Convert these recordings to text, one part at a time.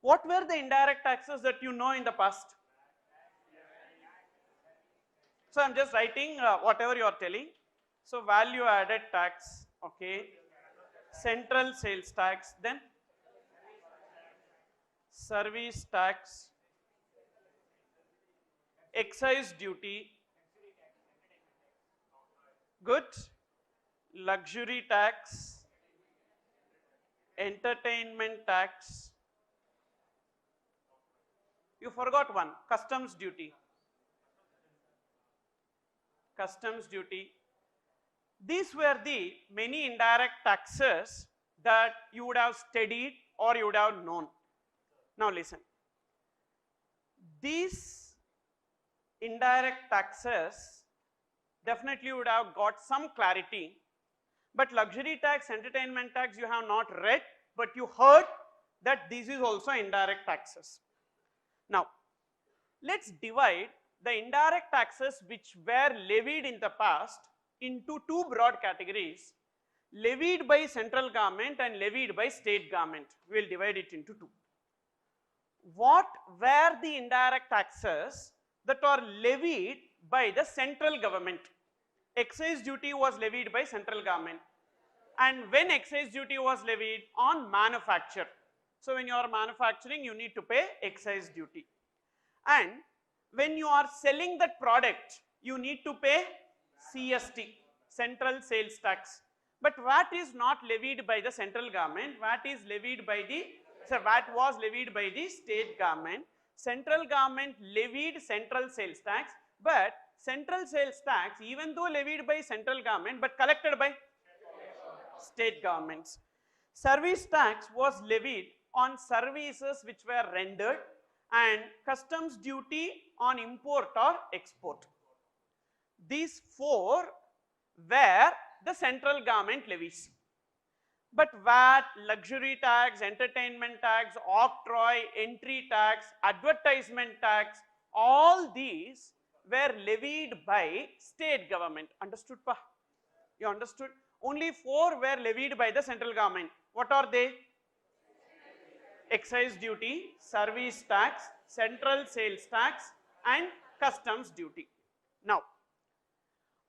What were the indirect taxes that you know in the past? So I'm just writing whatever you are telling. So value added tax, okay, central sales tax, then service tax, excise duty, good, luxury tax, entertainment tax. You forgot one, customs duty. Customs duty. These were the many indirect taxes that you would have studied or you would have known. Now listen. These indirect taxes definitely would have got some clarity, but luxury tax, entertainment tax you have not read, but you heard that this is also indirect taxes. Now let's divide the indirect taxes which were levied in the past into two broad categories, levied by central government and levied by state government. We will divide it into two. What were the indirect taxes that are levied by the central government? Excise duty was levied by central government, and when excise duty was levied on manufacture. So when you are manufacturing, you need to pay excise duty, and when you are selling that product, you need to pay CST, central sales tax. But VAT is not levied by the central government, VAT is levied by the, so VAT was levied by the state government. Central government levied central sales tax, but central sales tax, even though levied by central government, but collected by state governments. Service tax was levied on services which were rendered, and customs duty on import or export. These four were the central government levies. But VAT, luxury tax, entertainment tax, octroi, entry tax, advertisement tax, all these were levied by state government. Understood pa? You understood? Only four were levied by the central government. What are they? Excise duty, service tax, central sales tax, and customs duty. Now,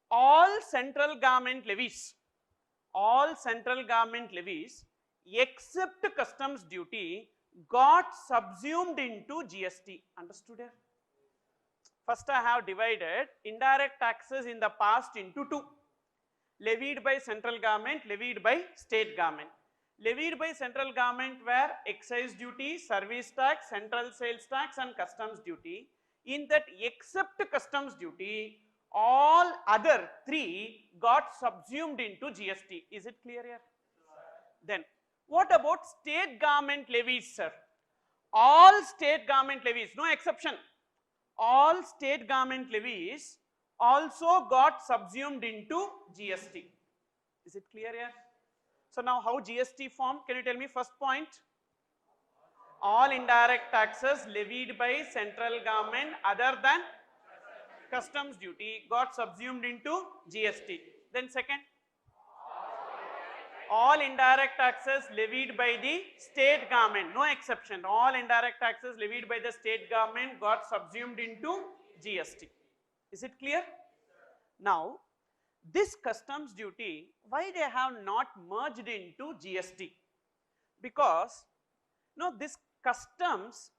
all central government levies except customs duty got subsumed into GST. Understood here? First I have divided indirect taxes in the past into two, levied by central government, levied by state government. Levied by central government were excise duty, service tax, central sales tax, and customs duty. In that, except customs duty, all other three got subsumed into GST. Is it clear here? Then, what about state government levies, sir? All state government levies, no exception, all state government levies also got subsumed into GST. Is it clear here? So now how GST formed? Can you tell me first point? All indirect taxes levied by central government other than customs duty got subsumed into GST. Then second, all indirect taxes levied by the state government, no exception, all indirect taxes levied by the state government got subsumed into GST. Is it clear? Now, this customs duty, why they have not merged into GST? Because this customs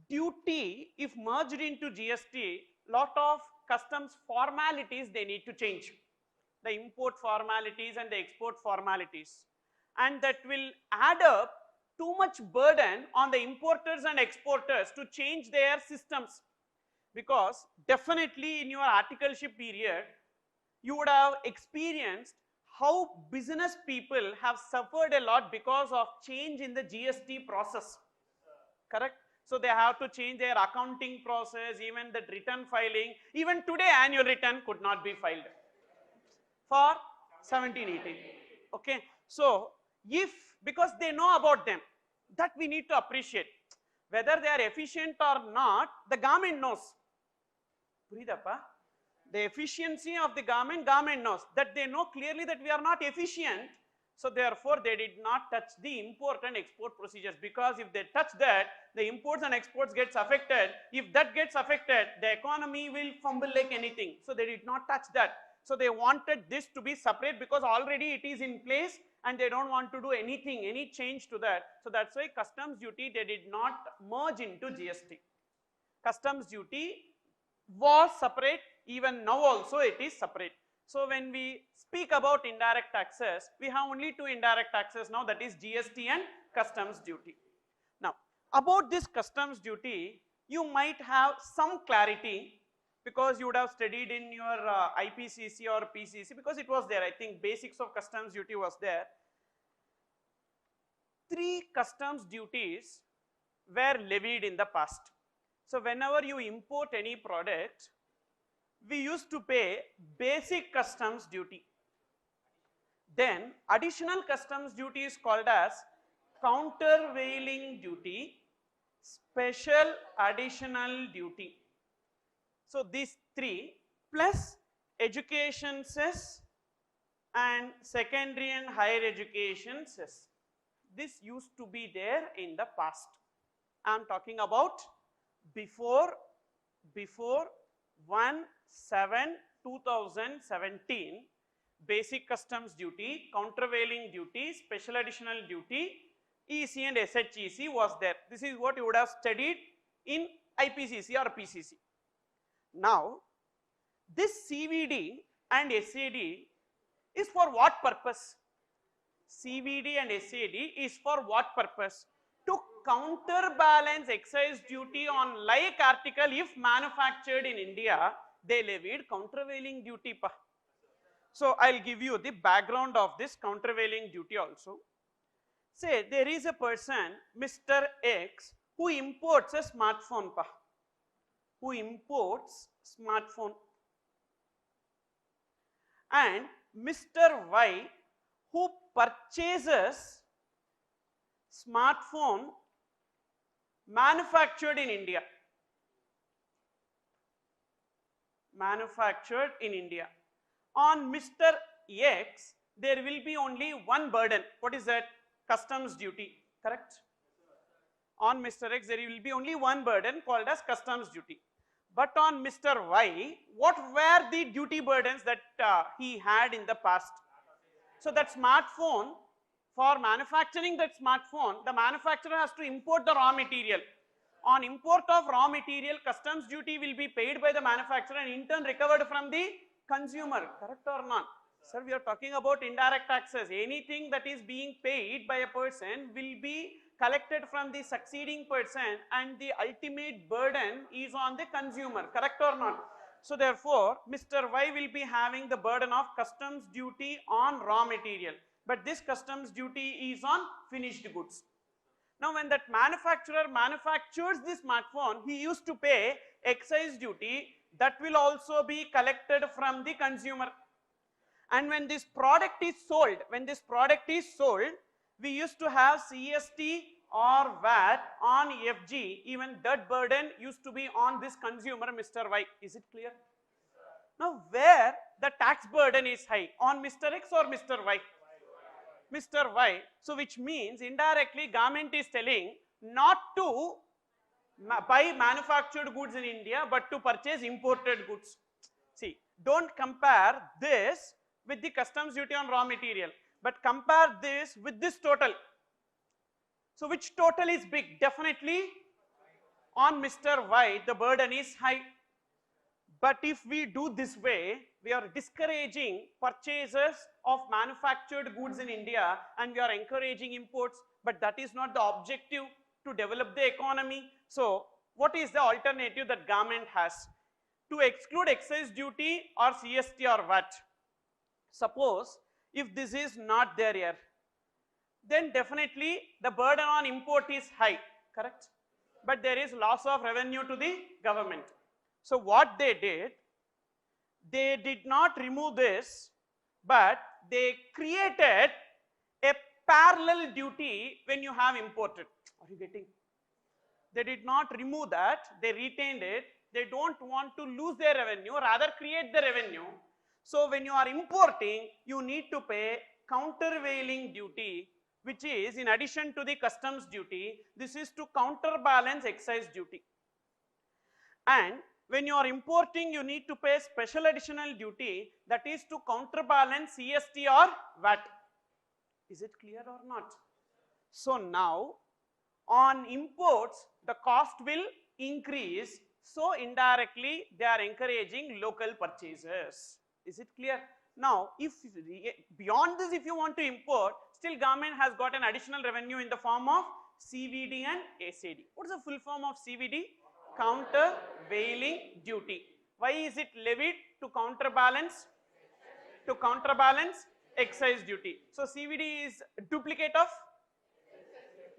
duty, if merged into GST, lot of customs formalities they need to change, the import formalities and the export formalities, and that will add up too much burden on the importers and exporters to change their systems. Because definitely in your articleship period, you would have experienced how business people have suffered a lot because of change in the GST process, correct? So they have to change their accounting process, even the return filing. Even today annual return could not be filed for 17-18, okay? So if, because they know about them, that we need to appreciate. Whether they are efficient or not, the government knows. The efficiency of the government knows. That they know clearly that we are not efficient, So therefore, they did not touch the import and export procedures, because if they touch that, the imports and exports gets affected. If that gets affected, the economy will fumble like anything. So they did not touch that. So they wanted this to be separate, because already it is in place and they don't want to do anything, any change to that. So that's why customs duty, they did not merge into GST. Customs duty was separate, even now also it is separate. So when we speak about indirect taxes, we have only two indirect taxes now, that is GST and customs duty. Now, about this customs duty, you might have some clarity, because you would have studied in your IPCC or PCC, because it was there, I think basics of customs duty was there. 3 customs duties were levied in the past. So whenever you import any product, we used to pay basic customs duty. Then additional customs duty is called as countervailing duty, special additional duty. So these 3 plus education cess and secondary and higher education cess. This used to be there in the past. I am talking about before 1/7/2017, basic customs duty, countervailing duty, special additional duty, EC and SHEC was there. This is what you would have studied in IPCC or PCC. Now, this CVD and SAD is for what purpose? CVD and SAD is for what purpose? To counterbalance excise duty on like article. If manufactured in India, they levied countervailing duty. So I'll give you the background of this countervailing duty also. Say there is a person, Mr. X, who imports a smartphone. Who imports smartphone, and Mr. Y, who purchases smartphone manufactured in India. Manufactured in India. On Mr. X, there will be only one burden. What is that? Customs duty, correct? On Mr. X, there will be only one burden called as customs duty. But on Mr. Y, what were the duty burdens that he had in the past? So that smartphone, for manufacturing that smartphone, the manufacturer has to import the raw material. On import of raw material, customs duty will be paid by the manufacturer and in turn recovered from the consumer, correct or not? Sir, we are talking about indirect taxes. Anything that is being paid by a person will be collected from the succeeding person, and the ultimate burden is on the consumer, correct or not? So therefore, Mr. Y will be having the burden of customs duty on raw material, but this customs duty is on finished goods. Now when that manufacturer manufactures this smartphone, he used to pay excise duty that will also be collected from the consumer. And when this product is sold, we used to have CST or VAT on FG, even that burden used to be on this consumer, Mr. Y. Is it clear? Now where the tax burden is high, on Mr. X or Mr. Y? Mr. Y. So which means indirectly government is telling not to buy manufactured goods in India, but to purchase imported goods. See, don't compare this with the customs duty on raw material, but compare this with this total. So which total is big? Definitely on Mr. Y, the burden is high. But if we do this way, we are discouraging purchases of manufactured goods in India and we are encouraging imports, but that is not the objective to develop the economy. So what is the alternative that government has? To exclude excise duty or CST or VAT. Suppose if this is not there here, then definitely the burden on import is high, correct? But there is loss of revenue to the government. So what they did not remove this, but they created a parallel duty when you have imported. Are you getting? They did not remove that, they retained it. They don't want to lose their revenue, rather create the revenue. So when you are importing, you need to pay countervailing duty, which is in addition to the customs duty. This is to counterbalance excise duty. And when you are importing, you need to pay special additional duty, that is to counterbalance CST or VAT. Is it clear or not? So now on imports the cost will increase, so indirectly they are encouraging local purchasers. Is it clear? Now if beyond this, if you want to import, still government has got an additional revenue in the form of CVD and SAD. What is the full form of CVD? Countervailing duty. Why is it levied? To counterbalance excise duty. So CVD is duplicate of.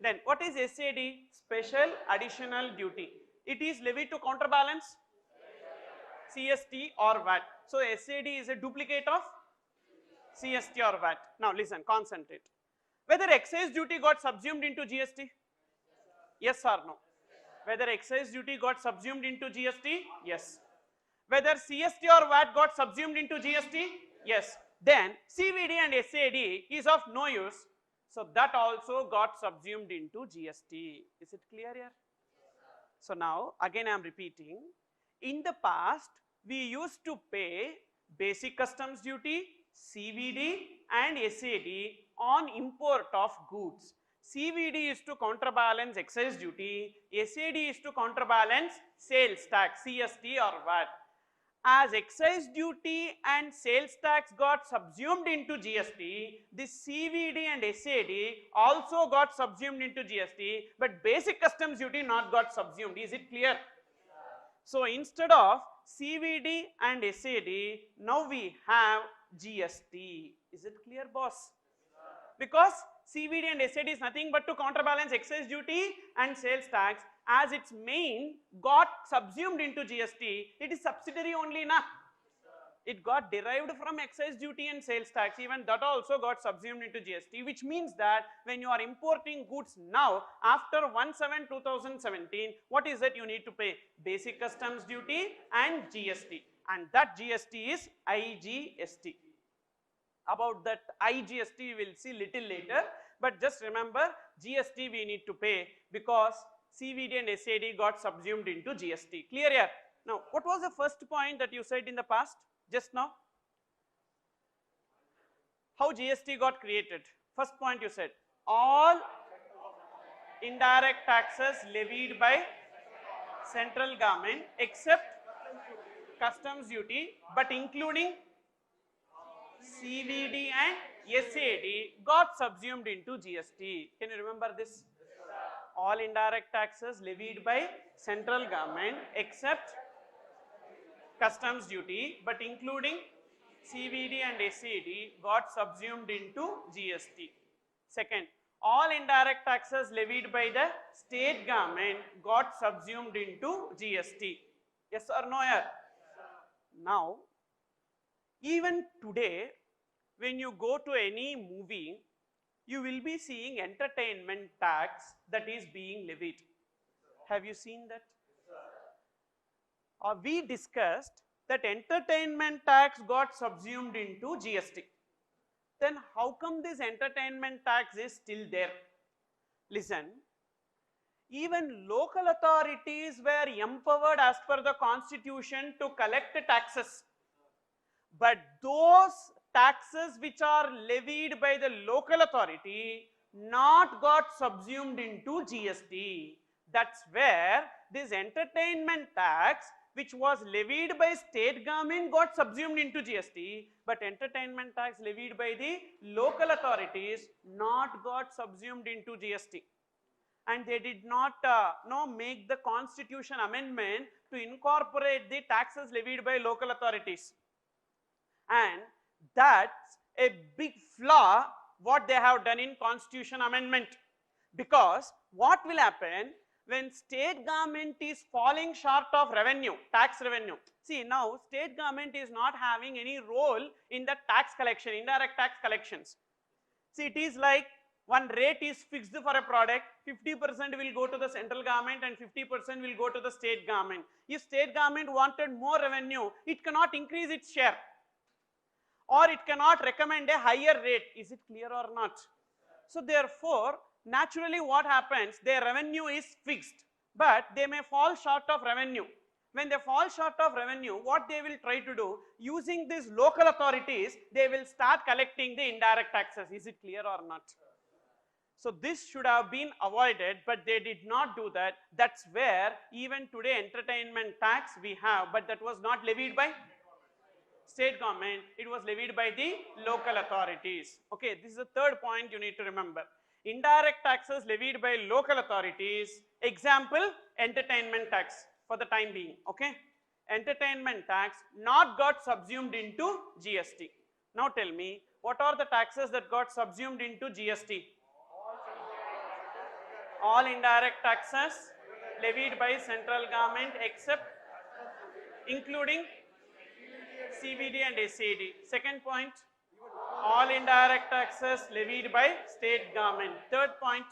Then what is SAD? Special additional duty. It is levied to counterbalance CST or VAT. So SAD is a duplicate of CST or VAT. Now listen, concentrate. Whether excise duty got subsumed into GST? Yes or no? Whether excise duty got subsumed into GST? Yes. Whether CST or VAT got subsumed into GST? Yes. Then CVD and SAD is of no use, so that also got subsumed into GST. Is it clear here? So now again I am repeating, in the past we used to pay basic customs duty, CVD and SAD on import of goods. CVD is to counterbalance excise duty, SAD is to counterbalance sales tax, CST or VAT. As excise duty and sales tax got subsumed into GST, this CVD and SAD also got subsumed into GST, but basic customs duty not got subsumed. Is it clear? So instead of CVD and SAD, now we have GST. Is it clear, boss? Because CVD and SAD is nothing but to counterbalance excise duty and sales tax. As its main got subsumed into GST, it is subsidiary only, na? It got derived from excise duty and sales tax, even that also got subsumed into GST, which means that when you are importing goods now after 1/7/2017, what is that you need to pay? Basic customs duty and GST, and that GST is IGST. About that IGST we will see little later, but just remember GST we need to pay because CVD and SAD got subsumed into GST. Clear here? Now what was the first point that you said in the past just now? How GST got created? First point you said, all indirect taxes levied by central government except customs duty, but including CVD and SAD got subsumed into GST. Can you remember this? All indirect taxes levied by central government except customs duty, but including CVD and SAD got subsumed into GST. Second, all indirect taxes levied by the state government got subsumed into GST. Yes or no here? Now, even today, when you go to any movie, you will be seeing entertainment tax that is being levied. Have you seen that? We discussed that entertainment tax got subsumed into GST. Then how come this entertainment tax is still there? Listen, even local authorities were empowered as per the constitution to collect taxes, but those taxes which are levied by the local authority not got subsumed into GST. That's where this entertainment tax which was levied by state government got subsumed into GST, but entertainment tax levied by the local authorities not got subsumed into GST. And they did not make the constitution amendment to incorporate the taxes levied by local authorities. And that's a big flaw what they have done in constitution amendment, because what will happen when state government is falling short of revenue, tax revenue? See, now state government is not having any role in the tax collection, indirect tax collections. See, it is like one rate is fixed for a product, 50% will go to the central government and 50% will go to the state government. If state government wanted more revenue, it cannot increase its share. or it cannot recommend a higher rate. Is it clear or not? So therefore, naturally what happens, their revenue is fixed, but they may fall short of revenue. When they fall short of revenue, what they will try to do, using these local authorities, they will start collecting the indirect taxes. Is it clear or not? So this should have been avoided, but they did not do that. That's where even today entertainment tax we have, but that was not levied by state government, it was levied by the local authorities. Okay, this is the third point you need to remember. Indirect taxes levied by local authorities, example, entertainment tax for the time being, okay? Entertainment tax not got subsumed into GST. Now tell me, what are the taxes that got subsumed into GST? All indirect taxes levied by central government except, including CBD and SAD. Second point, all indirect taxes levied by state government. Third point,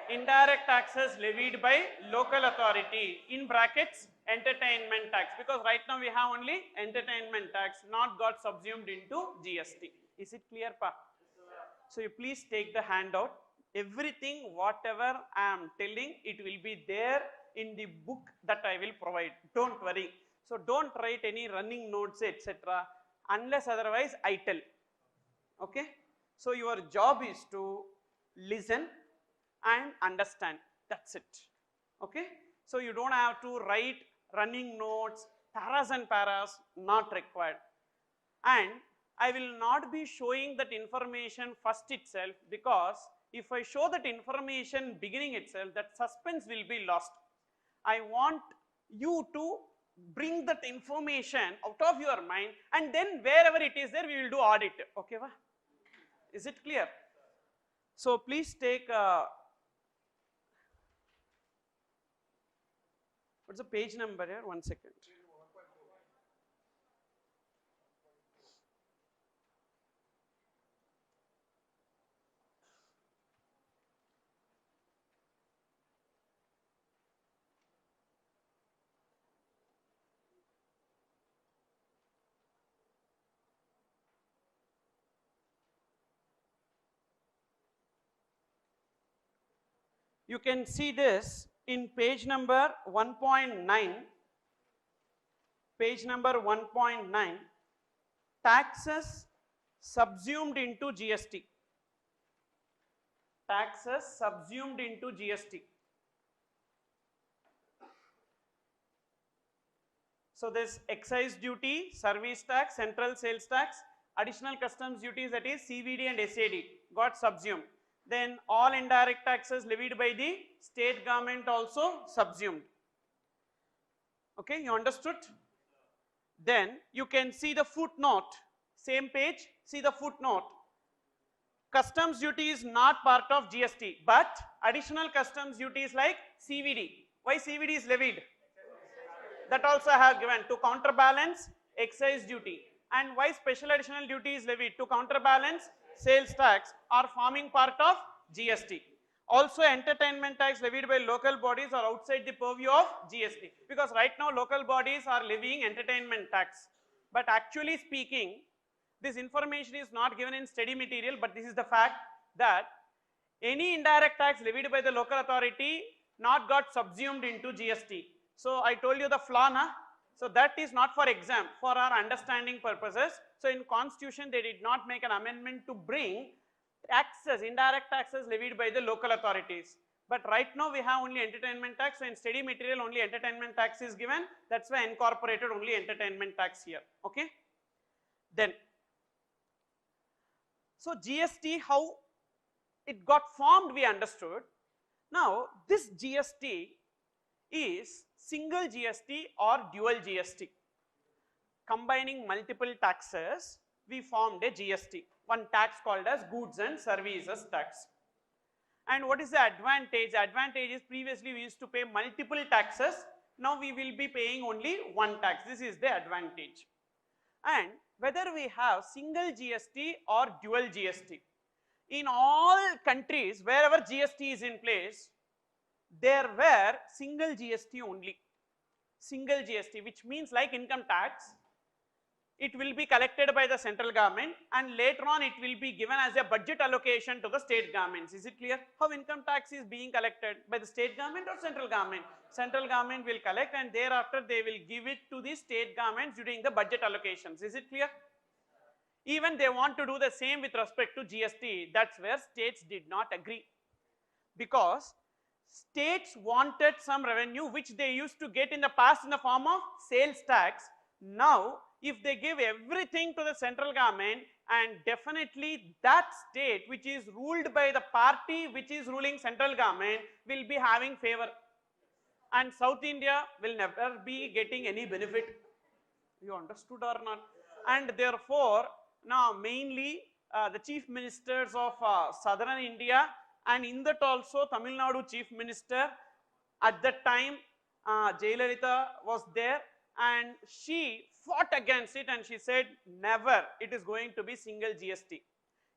indirect taxes levied by local authority, in brackets entertainment tax, because right now we have only entertainment tax not got subsumed into GST. Is it clear, pa? So you please take the handout. Everything whatever I am telling, it will be there in the book that I will provide. Don't worry. So don't write any running notes, etc. unless otherwise I tell. Okay? So your job is to listen and understand. That's it. Okay? So you don't have to write running notes, paras and paras, not required. And I will not be showing that information first itself, because if I show that information beginning itself, that suspense will be lost. I want you to bring that information out of your mind, and then wherever it is there, we will do audit. Okay, va? Is it clear? So please take, what's the page number here? 1 second. You can see this in page number 1.9, page number 1.9, taxes subsumed into GST. Taxes subsumed into GST. So this excise duty, service tax, central sales tax, additional customs duties, that is CVD and SAD, got subsumed. Then all indirect taxes levied by the state government also subsumed. Okay, you understood? Then you can see the footnote, same page, see the footnote. Customs duty is not part of GST, but additional customs duties like CVD. Why CVD is levied? That also I have given to counterbalance excise duty. And why special additional duty is levied? To counterbalance sales tax, are forming part of GST. Also entertainment tax levied by local bodies are outside the purview of GST, because right now local bodies are levying entertainment tax. But actually speaking, this information is not given in study material, but this is the fact that any indirect tax levied by the local authority not got subsumed into GST. So I told you the flaw, na? So that is not for exam, for our understanding purposes. So in constitution they did not make an amendment to bring taxes, indirect taxes levied by the local authorities. But right now we have only entertainment tax, so in study material only entertainment tax is given. That's why I incorporated only entertainment tax here. Okay? Then, so GST, how it got formed we understood. Now this GST is single GST or dual GST. Combining multiple taxes, we formed a GST, one tax called as goods and services tax. And what is the advantage? The advantage is previously we used to pay multiple taxes, now we will be paying only one tax. This is the advantage. And whether we have single GST or dual GST, in all countries wherever GST is in place, there were single GST only. Single GST, which means like income tax, it will be collected by the central government and later on it will be given as a budget allocation to the state governments. Is it clear? How income tax is being collected by the state government or central government? Central government will collect and thereafter they will give it to the state governments during the budget allocations. Is it clear? Even they want to do the same with respect to GST. That's where states did not agree, because states wanted some revenue which they used to get in the past in the form of sales tax. Now if they give everything to the central government, and definitely that state which is ruled by the party which is ruling central government will be having favor, and South India will never be getting any benefit. You understood or not? And therefore now mainly the chief ministers of southern India, and in that also Tamil Nadu chief minister at that time, Jayalalitha was there, and she fought against it and she said never, it is going to be single GST.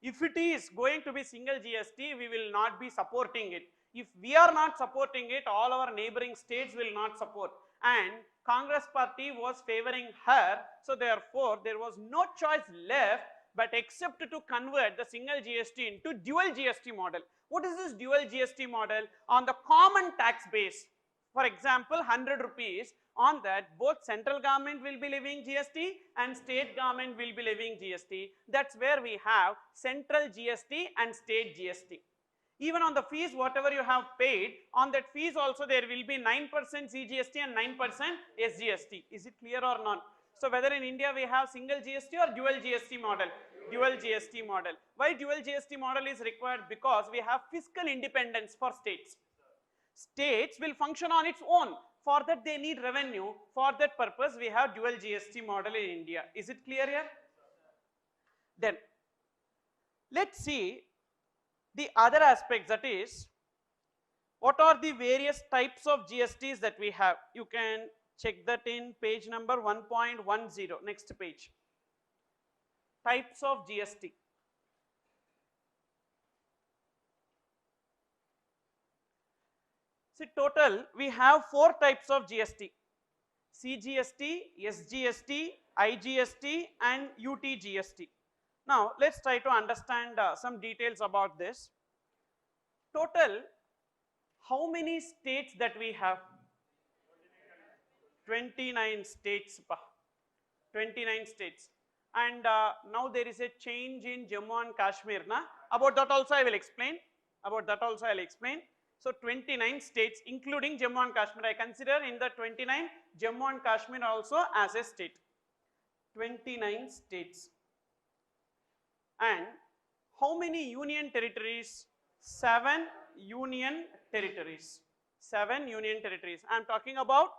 If it is going to be single GST, we will not be supporting it. If we are not supporting it, all our neighboring states will not support, and Congress party was favoring her, so therefore there was no choice left but except to convert the single GST into dual GST model. What is this dual GST model? On the common tax base, for example 100 rupees, on that both central government will be levying GST and state government will be levying GST. That's where we have central GST and state GST. Even on the fees whatever you have paid, on that fees also there will be 9% CGST and 9% SGST. Is it clear or not? So whether in India we have single GST or dual GST model? Dual GST model. Why dual GST model is required? Because we have fiscal independence for states. States will function on its own. For that they need revenue. For that purpose we have dual GST model in India. Is it clear here? Then let's see the other aspects, that is what are the various types of GSTs that we have. You can check that in page number 1.10, next page. Types of GST. See, total we have 4 types of GST: CGST, SGST, IGST and UTGST. Now let's try to understand some details about this. Total, how many states that we have? 29 states. 29 states. And now there is a change in Jammu and Kashmir. About that also I will explain. So 29 states including Jammu and Kashmir. I consider in the 29 Jammu and Kashmir also as a state. 29 states. And how many union territories? 7 union territories. 7 union territories. I am talking about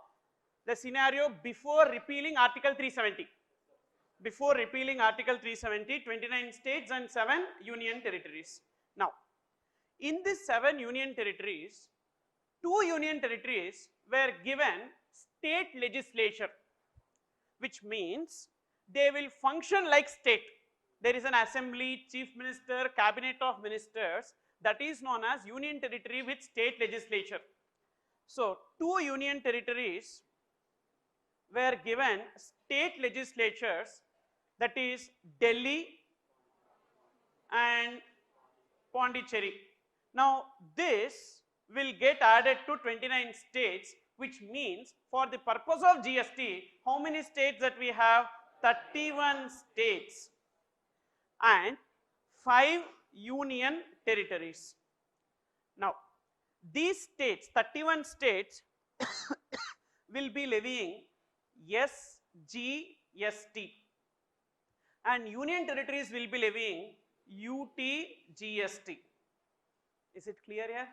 the scenario before repealing Article 370. Before repealing Article 370, 29 states and 7 union territories. Now, in these 7 union territories, 2 union territories were given state legislature, which means they will function like state. There is an assembly, chief minister, cabinet of ministers, that is known as union territory with state legislature. So 2 union territories were given state legislatures, that is Delhi and Pondicherry. Now this will get added to 29 states, which means for the purpose of GST, how many states that we have? 31 states and 5 union territories. Now these states, 31 states will be levying SGST and union territories will be levying UTGST. Is it clear here?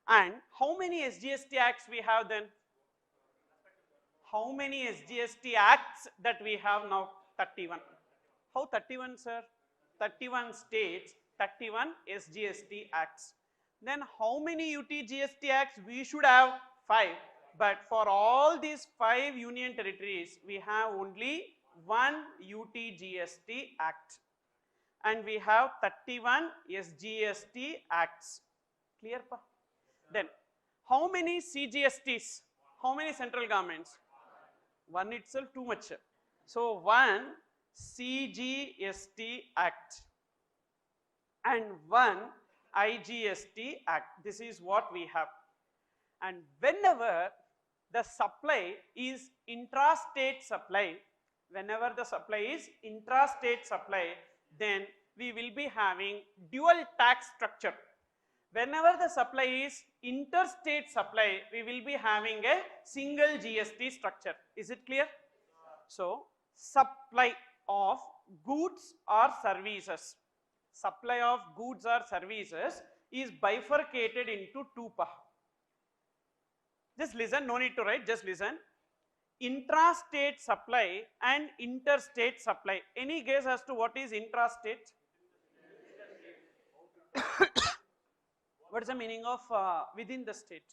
And how many SGST acts we have then? How many SGST acts that we have now? 31. How 31, sir? 31 states, 31 SGST acts. Then how many UTGST acts we should have? 5. But for all these 5 union territories, we have only 1 UTGST act. And we have 31 SGST acts. Clear pa? Then how many CGSTs? How many central governments? 1 itself too much. So one CGST Act and one IGST Act. This is what we have. And whenever the supply is intrastate supply, whenever the supply is intrastate supply, then we will be having dual tax structure. Whenever the supply is interstate supply, we will be having a single GST structure. Is it clear? So, supply of goods or services, supply of goods or services is bifurcated into two parts. Just listen, no need to write, just listen. Intrastate supply and interstate supply. Any guess as to what is intrastate? What is the meaning of within the state?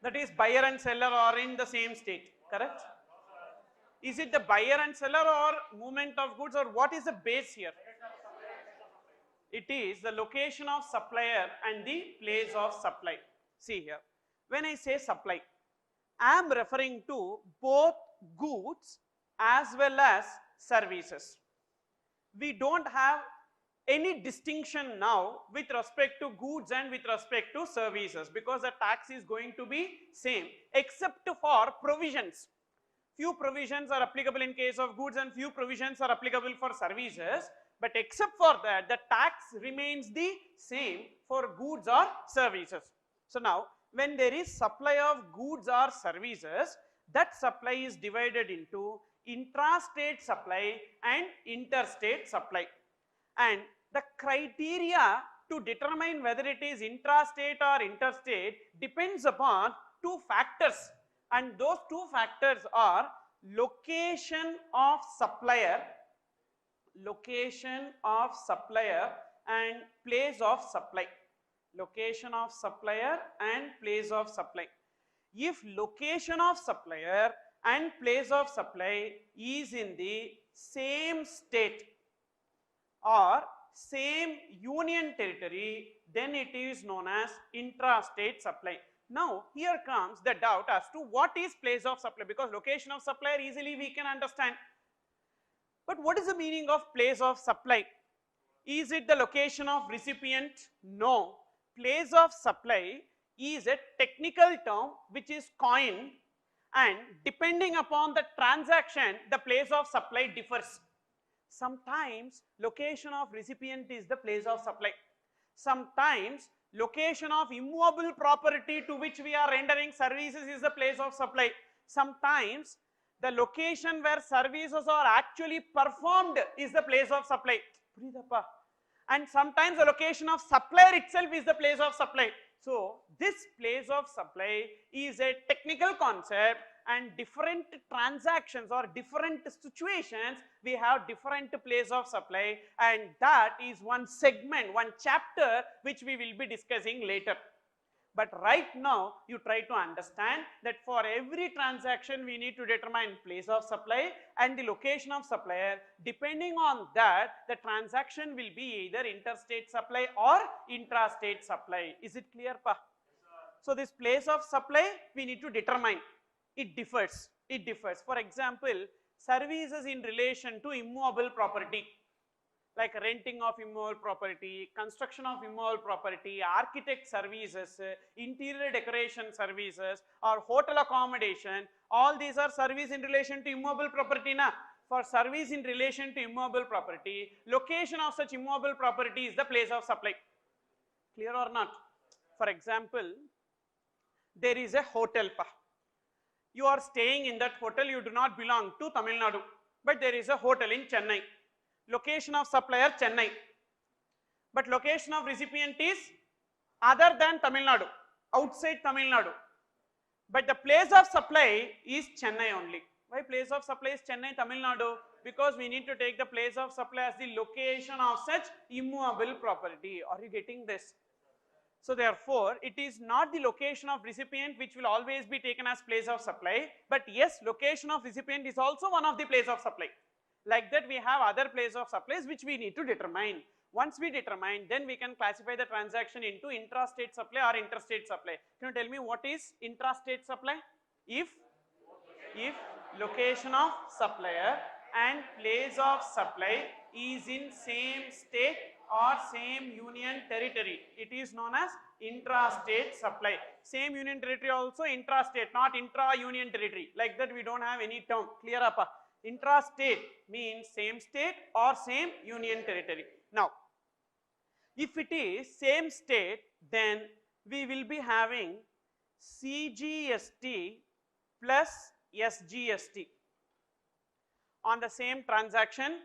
That is buyer and seller are in the same state, correct? Is it the buyer and seller or movement of goods, or what is the base here? It is the location of supplier and the place of supply. See here, when I say supply, I am referring to both goods as well as services. We don't have any distinction now with respect to goods and with respect to services, because the tax is going to be same except for provisions. Few provisions are applicable in case of goods and few provisions are applicable for services, but except for that the tax remains the same for goods or services. So now when there is supply of goods or services, that supply is divided into intrastate supply and interstate supply, and the criteria to determine whether it is intrastate or interstate depends upon two factors, and those two factors are location of supplier and place of supply. Location of supplier and place of supply. If location of supplier and place of supply is in the same state or same union territory, then it is known as intrastate supply. Now here comes the doubt as to what is place of supply, because location of supplier easily we can understand, but what is the meaning of place of supply? Is it the location of recipient? No. Place of supply is a technical term which is coined, and depending upon the transaction the place of supply differs. Sometimes location of recipient is the place of supply. Sometimes location of immovable property to which we are rendering services is the place of supply. Sometimes the location where services are actually performed is the place of supply. And sometimes the location of supplier itself is the place of supply. So this place of supply is a technical concept, and different transactions or different situations we have different place of supply, and that is one segment, one chapter which we will be discussing later. But right now you try to understand that for every transaction we need to determine place of supply and the location of supplier. Depending on that the transaction will be either interstate supply or intrastate supply. Is it clear, pa? So this place of supply we need to determine. It differs. For example, services in relation to immovable property, like renting of immovable property, construction of immovable property, architect services, interior decoration services, or hotel accommodation, all these are service in relation to immovable property. For service in relation to immovable property, location of such immovable property is the place of supply. Clear or not? For example, there is a hotel. You are staying in that hotel, you do not belong to Tamil Nadu, but there is a hotel in Chennai. Location of supplier Chennai, but location of recipient is other than Tamil Nadu, outside Tamil Nadu, but the place of supply is Chennai only. Why place of supply is Chennai, Tamil Nadu? Because we need to take the place of supply as the location of such immovable property. Are you getting this? So therefore it is not the location of recipient which will always be taken as place of supply, but yes, location of recipient is also one of the place of supply. Like that we have other place of supplies which we need to determine. Once we determine, then we can classify the transaction into intrastate supply or interstate supply. Can you tell me what is intrastate supply? If if location of supplier and place of supply is in same state or same union territory, it is known as intrastate supply. Same union territory also intrastate, not intra-union territory. Like that we don't have any term. Clear up? Intrastate means same state or same union territory. Now, if it is same state, then we will be having CGST plus SGST. On the same transaction,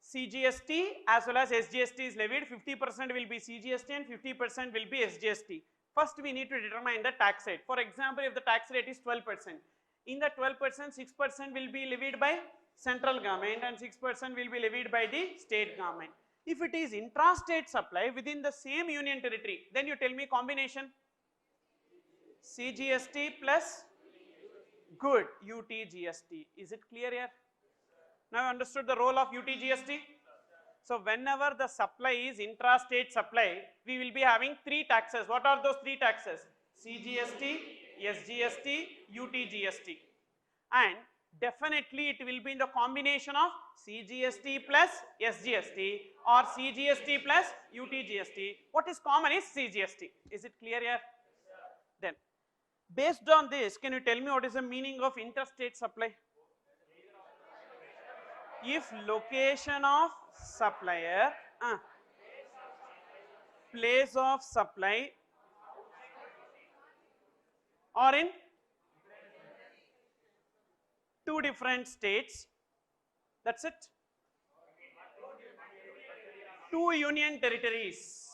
CGST as well as SGST is levied. 50% will be CGST and 50% will be SGST. First we need to determine the tax rate. For example, if the tax rate is 12%, in the 12%, 6% will be levied by central government and 6% will be levied by the state government. If it is intrastate supply within the same union territory, then you tell me combination. CGST plus good UTGST. Is it clear here? Now you understood the role of UTGST? So whenever the supply is intrastate supply, we will be having three taxes. What are those three taxes? CGST, SGST, UTGST. And definitely it will be in the combination of CGST plus SGST or CGST plus UTGST. What is common is CGST. Is it clear here? Then, based on this, can you tell me what is the meaning of interstate supply? If location of supplier, place of supply are in two different states, that's it. Two union territories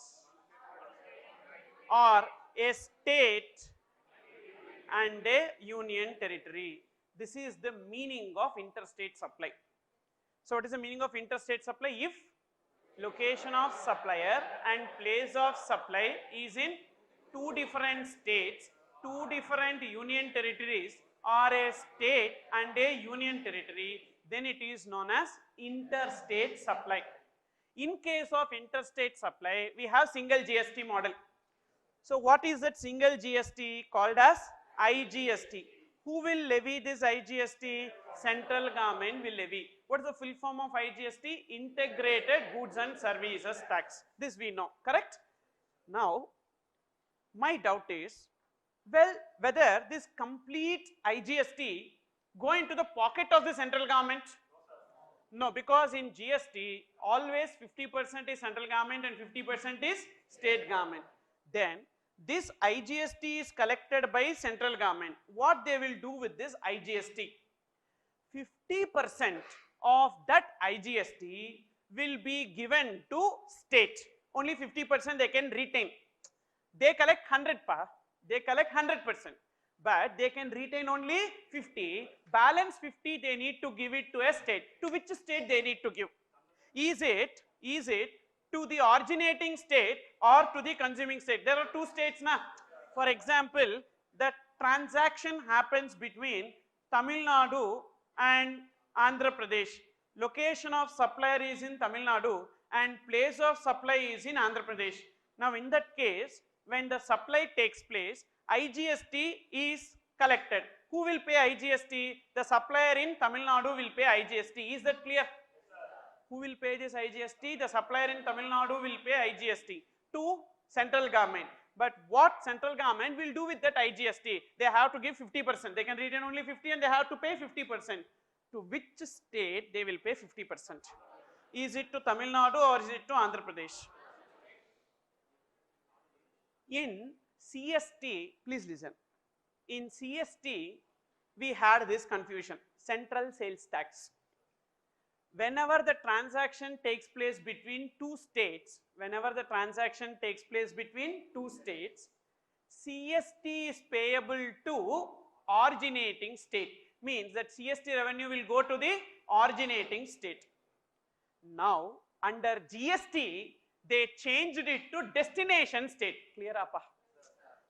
or a state and a union territory. This is the meaning of interstate supply. So what is the meaning of interstate supply? If location of supplier and place of supply is in two different states, two different union territories or a state and a union territory, then it is known as interstate supply. In case of interstate supply, we have single GST model. So what is that single GST? Called as IGST. Who will levy this IGST? Central government will levy. What is the full form of IGST? Integrated Goods and Services Tax. This we know, correct? Now, my doubt is, well, whether this complete IGST go into the pocket of the central government? No, because in GST, always 50% is central government and 50% is state government. Then, this IGST is collected by central government. What they will do with this IGST? 50% of that IGST will be given to state. Only 50% they can retain. They collect 100%, but they can retain only 50. Balance 50 they need to give it to a state. To which state they need to give? Is it to the originating state or to the consuming state? There are two states now. For example, the transaction happens between Tamil Nadu and Andhra Pradesh. Location of supplier is in Tamil Nadu and place of supply is in Andhra Pradesh. Now in that case, when the supply takes place, IGST is collected. Who will pay IGST? The supplier in Tamil Nadu will pay IGST. Is that clear? Who will pay this IGST? The supplier in Tamil Nadu will pay IGST to central government. But what central government will do with that IGST? They have to give 50%. They can retain only 50 and they have to pay 50%. To which state they will pay 50%? Is it to Tamil Nadu or is it to Andhra Pradesh? In CST, please listen. In CST, we had this confusion, central sales tax. Whenever the transaction takes place between two states, CST is payable to originating state. Means that CST revenue will go to the originating state. Now, under GST, they changed it to destination state. Clear up?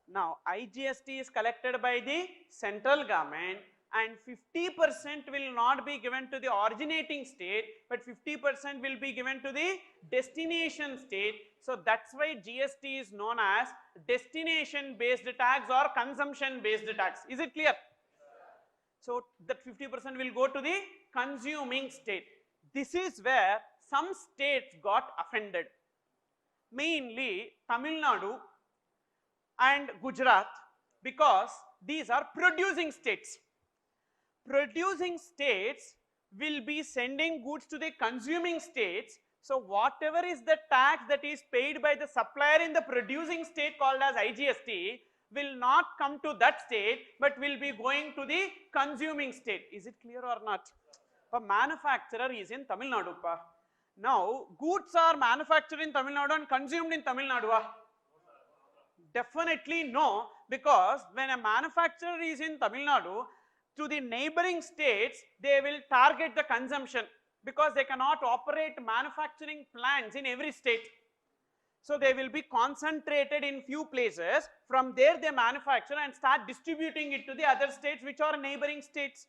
Now, IGST is collected by the central government and 50% will not be given to the originating state, but 50% will be given to the destination state. So that's why GST is known as destination based tax or consumption based tax. Is it clear? So that 50% will go to the consuming state. This is where some states got offended. Mainly Tamil Nadu and Gujarat, because these are producing states. Producing states will be sending goods to the consuming states. So whatever is the tax that is paid by the supplier in the producing state called as IGST will not come to that state, but will be going to the consuming state. Is it clear or not? A manufacturer is in Tamil Nadu. Now goods are manufactured in Tamil Nadu and consumed in Tamil Nadu. Definitely no, because when a manufacturer is in Tamil Nadu, to the neighboring states, they will target the consumption, because they cannot operate manufacturing plants in every state. So they will be concentrated in few places. From there they manufacture and start distributing it to the other states which are neighboring states.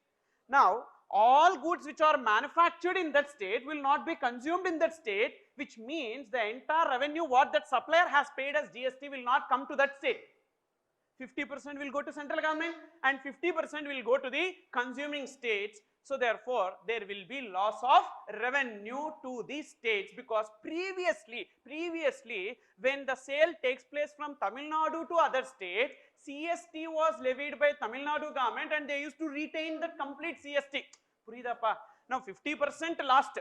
Now all goods which are manufactured in that state will not be consumed in that state, which means the entire revenue what that supplier has paid as GST will not come to that state. 50% will go to central government and 50% will go to the consuming states. So therefore there will be loss of revenue to the states, because previously when the sale takes place from Tamil Nadu to other states, CST was levied by Tamil Nadu government and they used to retain the complete CST. Now 50% lost.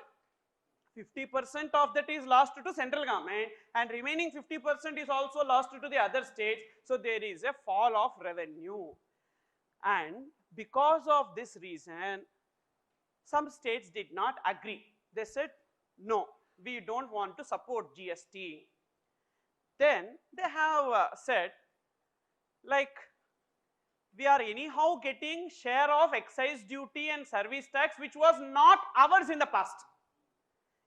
50% of that is lost to central government and remaining 50% is also lost to the other states. So there is a fall of revenue, and because of this reason some states did not agree. They said no, we don't want to support GST. Then they have said, like, we are anyhow getting share of excise duty and service tax which was not ours in the past.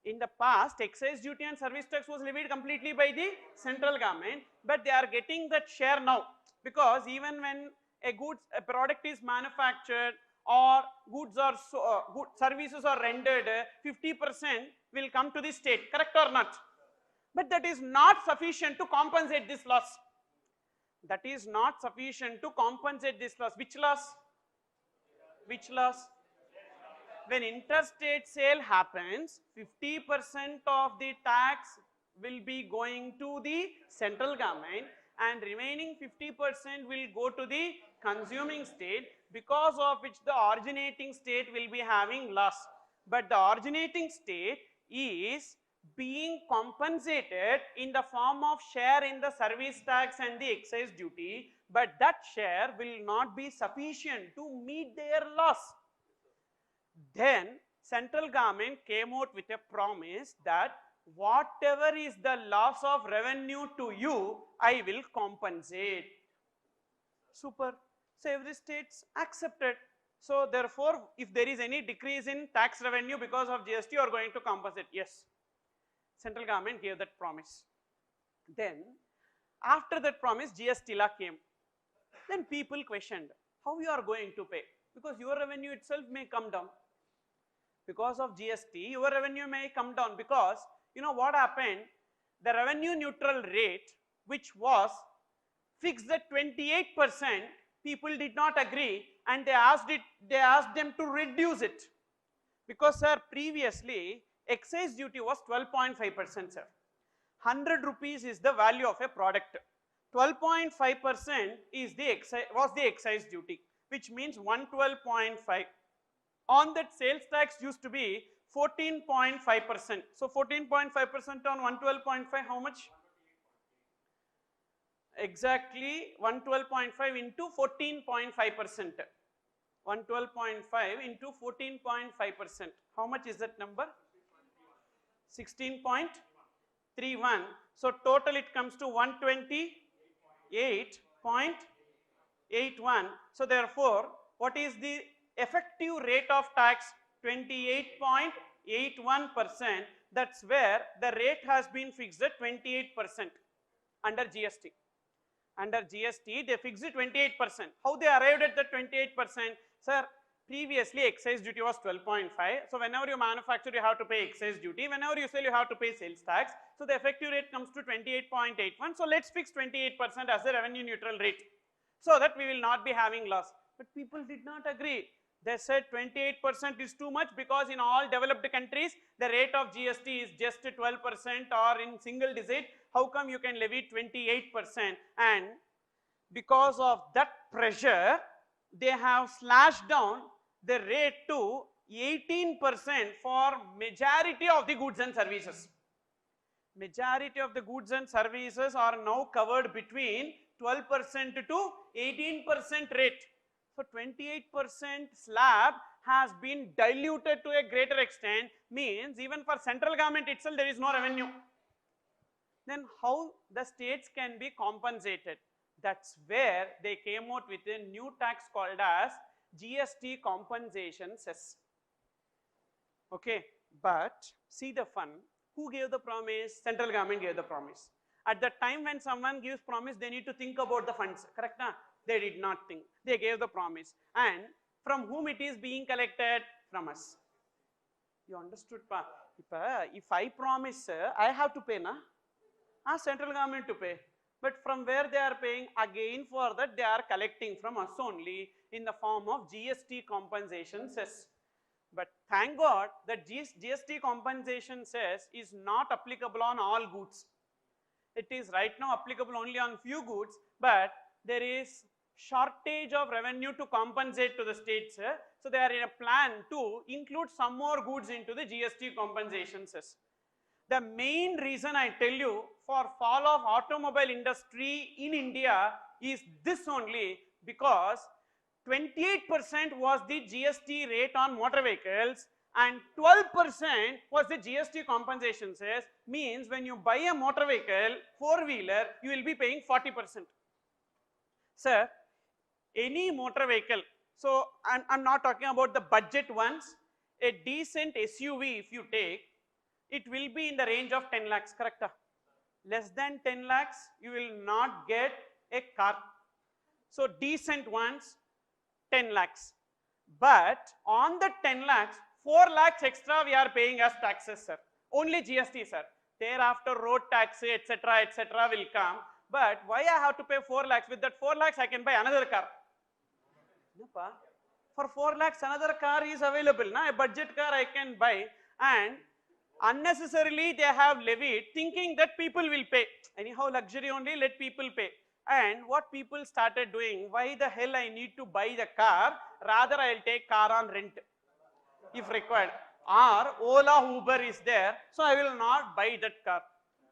In the past, excise duty and service tax was levied completely by the central government, but they are getting that share now, because even when a product is manufactured or goods or services are rendered, 50% will come to the state, correct or not? But that is not sufficient to compensate this loss. That is not sufficient to compensate this loss. Which loss? Which loss? When interstate sale happens, 50% of the tax will be going to the central government and remaining 50% will go to the consuming state, because of which the originating state will be having loss. But the originating state is being compensated in the form of share in the service tax and the excise duty, but that share will not be sufficient to meet their loss. Then central government came out with a promise that whatever is the loss of revenue to you, I will compensate. Super. So every state accepted. So therefore, if there is any decrease in tax revenue because of GST, you are going to compensate. Yes. Central government gave that promise. Then after that promise, GST law came. Then people questioned how you are going to pay, because your revenue itself may come down. Because of GST, your revenue may come down, because you know what happened? The revenue neutral rate, which was fixed at 28%, people did not agree and they asked them to reduce it. Because sir, previously excise duty was 12.5%, sir. 100 rupees is the value of a product. 12.5% was the excise duty, which means 112.5. On that sales tax used to be 14.5%. So 14.5% on 112.5, how much? Exactly 112.5 into 14.5%. 112.5 into 14.5%. How much is that number? 16.31. So total it comes to 128.81. So therefore, what is the effective rate of tax? 28.81%. That's where the rate has been fixed at 28% under GST. Under GST, they fixed it 28%. How they arrived at the 28%? Sir, previously excise duty was 12.5. So whenever you manufacture, you have to pay excise duty. Whenever you sell, you have to pay sales tax. So the effective rate comes to 28.81. So let's fix 28% as the revenue neutral rate, so that we will not be having loss. But people did not agree. They said 28% is too much because in all developed countries, the rate of GST is just 12% or in single digit. How come you can levy 28%? And because of that pressure, they have slashed down the rate to 18% for majority of the goods and services. Majority of the goods and services are now covered between 12% to 18% rate. So 28% slab has been diluted to a greater extent, means even for central government itself there is no revenue. Then how the states can be compensated? That's where they came out with a new tax called as GST compensation cess. Okay, but see the fun. Who gave the promise? Central government gave the promise. At the time when someone gives promise, they need to think about the funds, correct? Na? They did not think. They gave the promise. And from whom it is being collected? From us. You understood, pa? If I promise, I have to pay, na? Central government to pay. But from where they are paying? Again, for that they are collecting from us only in the form of GST compensation cess. But thank God that GST compensation cess is not applicable on all goods. It is right now applicable only on few goods, but there is shortage of revenue to compensate to the states. So they are in a plan to include some more goods into the GST compensation cess. The main reason I tell you for fall of automobile industry in India is this only, because 28% was the GST rate on motor vehicles and 12% was the GST compensation cess, means when you buy a motor vehicle, four-wheeler, you will be paying 40%. Sir, any motor vehicle, so I'm not talking about the budget ones, a decent SUV if you take, it will be in the range of 10 lakhs, correct? Less than 10 lakhs, you will not get a car. So decent ones, 10 lakhs. But on the 10 lakhs, 4 lakhs extra we are paying as taxes, sir. Only GST, sir. Thereafter road tax, etc., will come. But why I have to pay 4 lakhs? With that 4 lakhs, I can buy another car. No, pa. For 4 lakhs, another car is available. Na? A budget car I can buy, and unnecessarily they have levied thinking that people will pay. Anyhow, luxury only, let people pay. And what people started doing, why the hell I need to buy the car, rather I will take car on rent if required, or Ola, Uber is there, so I will not buy that car.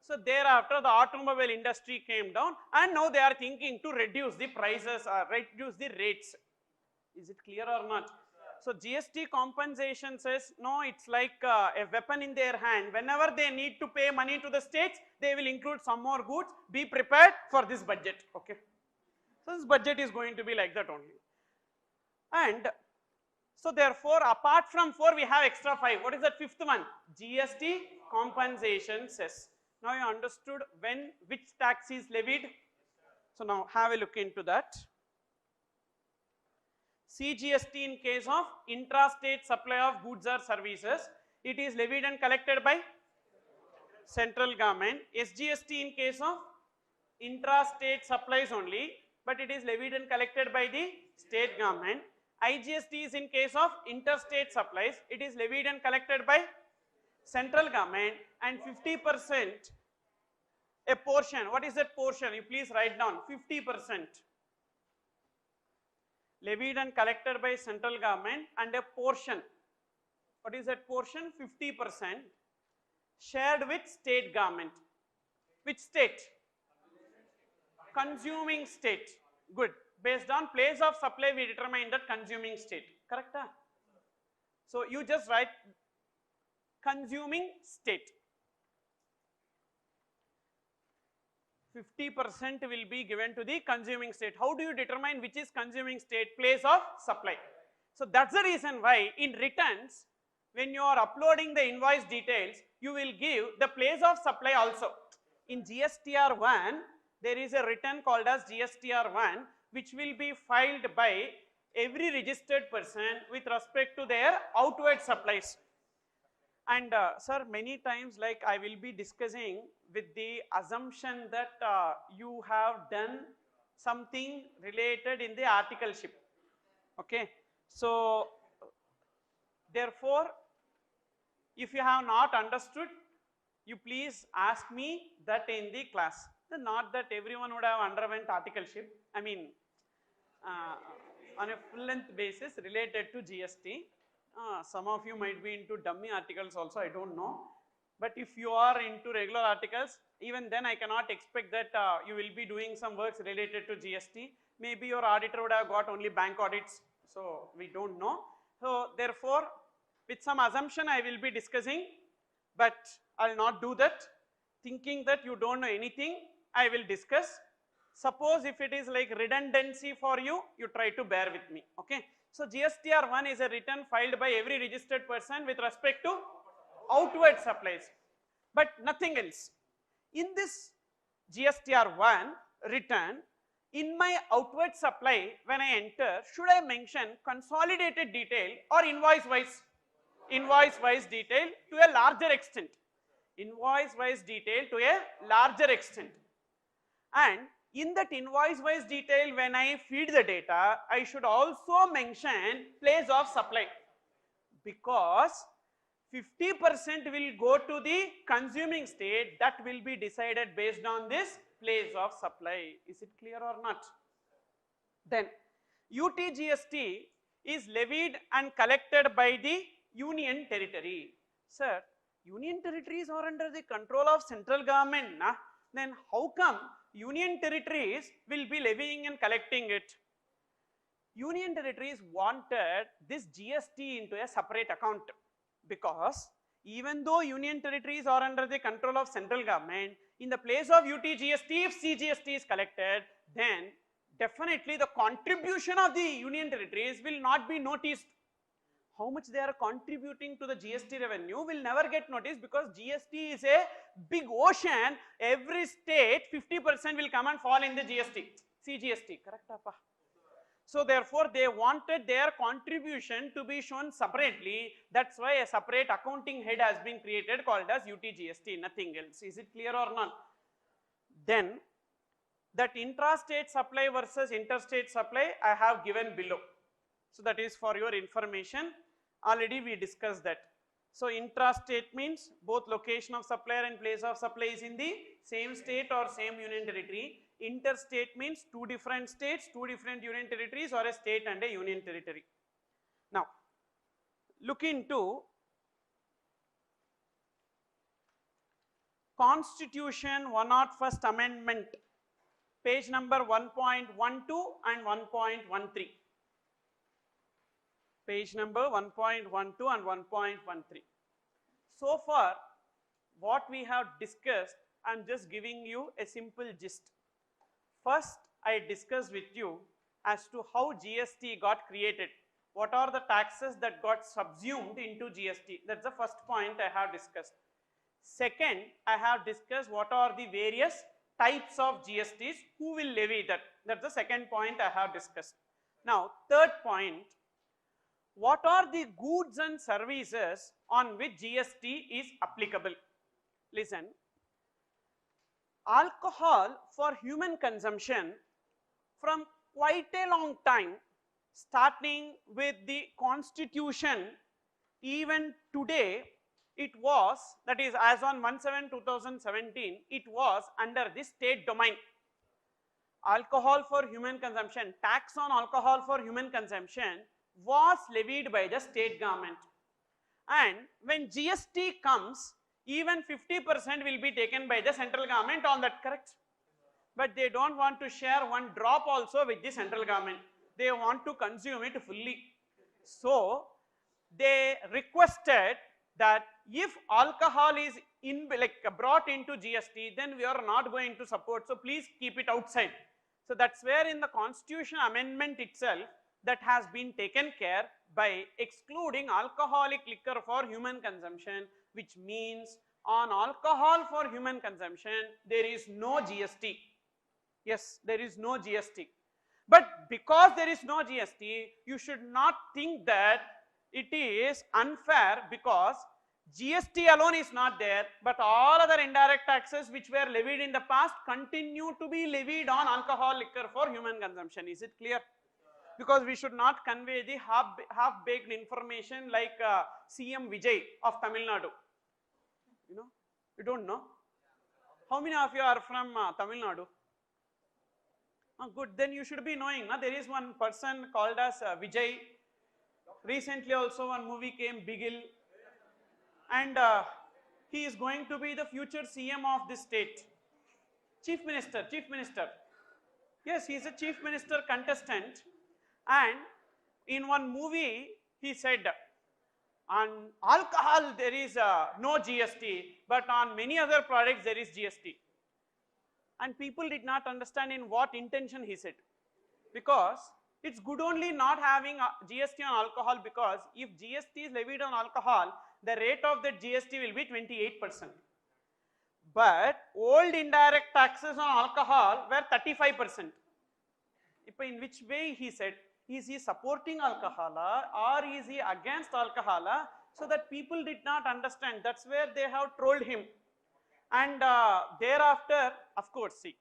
So thereafter the automobile industry came down, and now they are thinking to reduce the prices or reduce the rates. Is it clear or not? So GST compensation says, no, it's like a weapon in their hand. Whenever they need to pay money to the states, they will include some more goods. Be prepared for this budget, okay? So this budget is going to be like that only. And so therefore, apart from 4, we have extra 5. What is that fifth one? GST compensation cess. Now you understood when which tax is levied. So now have a look into that. CGST in case of intrastate supply of goods or services, it is levied and collected by central government. SGST in case of intrastate supplies only, but it is levied and collected by the state government. IGST is in case of interstate supplies, it is levied and collected by central government, and 50%, a portion. What is that portion? You please write down. 50%. Levied and collected by central government, and a portion. What is that portion? 50% shared with state government. Which state? Consuming state. Good. Based on place of supply, we determine that consuming state. Correct? So you just write consuming state. 50% will be given to the consuming state. How do you determine which is consuming state? Place of supply. So that's the reason why in returns, when you are uploading the invoice details, you will give the place of supply also. In GSTR1, there is a return called as GSTR1, which will be filed by every registered person with respect to their outward supplies. And sir, many times like I will be discussing with the assumption that you have done something related in the articleship. Okay, so Therefore, if you have not understood, you please ask me that in the class. Not that everyone would have underwent articleship, I mean on a full length basis related to GST. Some of you might be into dummy articles also, I don't know. But if you are into regular articles, even then I cannot expect that you will be doing some works related to GST. Maybe your auditor would have got only bank audits, so we don't know. So therefore, with some assumption I will be discussing, but I will not do that. Thinking that you don't know anything, I will discuss. Suppose if it is like redundancy for you, you try to bear with me, okay. So GSTR1 is a return filed by every registered person with respect to outward supplies, but nothing else. In this GSTR1 return, in my outward supply, when I enter, should I mention consolidated detail or invoice wise? Invoice wise detail to a larger extent. Invoice wise detail to a larger extent. And in that invoice wise detail, when I feed the data, I should also mention place of supply, because 50% will go to the consuming state, that will be decided based on this place of supply. Is it clear or not? Then UTGST is levied and collected by the union territory. Sir, union territories are under the control of central government, nah? Then how come union territories will be levying and collecting it? Union territories wanted this GST into a separate account, because even though union territories are under the control of central government, in the place of UTGST, if CGST is collected, then definitely the contribution of the union territories will not be noticed. How much they are contributing to the GST revenue will never get noticed, because GST is a big ocean. Every state 50% will come and fall in the GST, CGST, correct appa? So therefore, they wanted their contribution to be shown separately. That's why a separate accounting head has been created called as UTGST, nothing else. Is it clear or not? Then that intrastate supply versus interstate supply I have given below. So that is for your information. Already we discussed that. So intrastate means both location of supplier and place of supply is in the same state or same union territory. Interstate means two different states, two different union territories, or a state and a union territory. Now look into Constitution 101st Amendment, page number 1.12 and 1.13. Page number 1.12 and 1.13. So far what we have discussed, I am just giving you a simple gist. First, I discussed with you as to how GST got created. What are the taxes that got subsumed into GST? That's the first point I have discussed. Second, I have discussed what are the various types of GSTs, who will levy that. That's the second point I have discussed. Now, third point, what are the goods and services on which GST is applicable? Listen. Alcohol for human consumption from quite a long time, starting with the Constitution, even today, it was, that is as on 1/7/2017, it was under the state domain. Alcohol for human consumption, tax on alcohol for human consumption was levied by the state government. And when GST comes, even 50% will be taken by the central government on that, correct? But they don't want to share one drop also with the central government. They want to consume it fully. So they requested that if alcohol is brought into GST, then we are not going to support. So please keep it outside. So that's where in the Constitution amendment itself, that has been taken care by excluding alcoholic liquor for human consumption, which means on alcohol for human consumption there is no GST. Yes, there is no GST. But because there is no GST, you should not think that it is unfair, because GST alone is not there, but all other indirect taxes which were levied in the past continue to be levied on alcohol liquor for human consumption. Is it clear? because we should not convey the half-baked information like CM Vijay of Tamil Nadu. You know, you don't know? How many of you are from Tamil Nadu? Good, then you should be knowing. There is one person called as Vijay. Recently also one movie came, Bigil, and he is going to be the future CM of this state. Chief Minister. Yes, he is a Chief Minister contestant, and in one movie he said, on alcohol there is no GST, but on many other products there is GST. And people did not understand in what intention he said, because it's good only not having GST on alcohol, because if GST is levied on alcohol, the rate of that GST will be 28%. But old indirect taxes on alcohol were 35%. In which way he said, is he supporting alcohol or is he against alcohol? So that people did not understand. That's where they have trolled him. And thereafter, of course, see,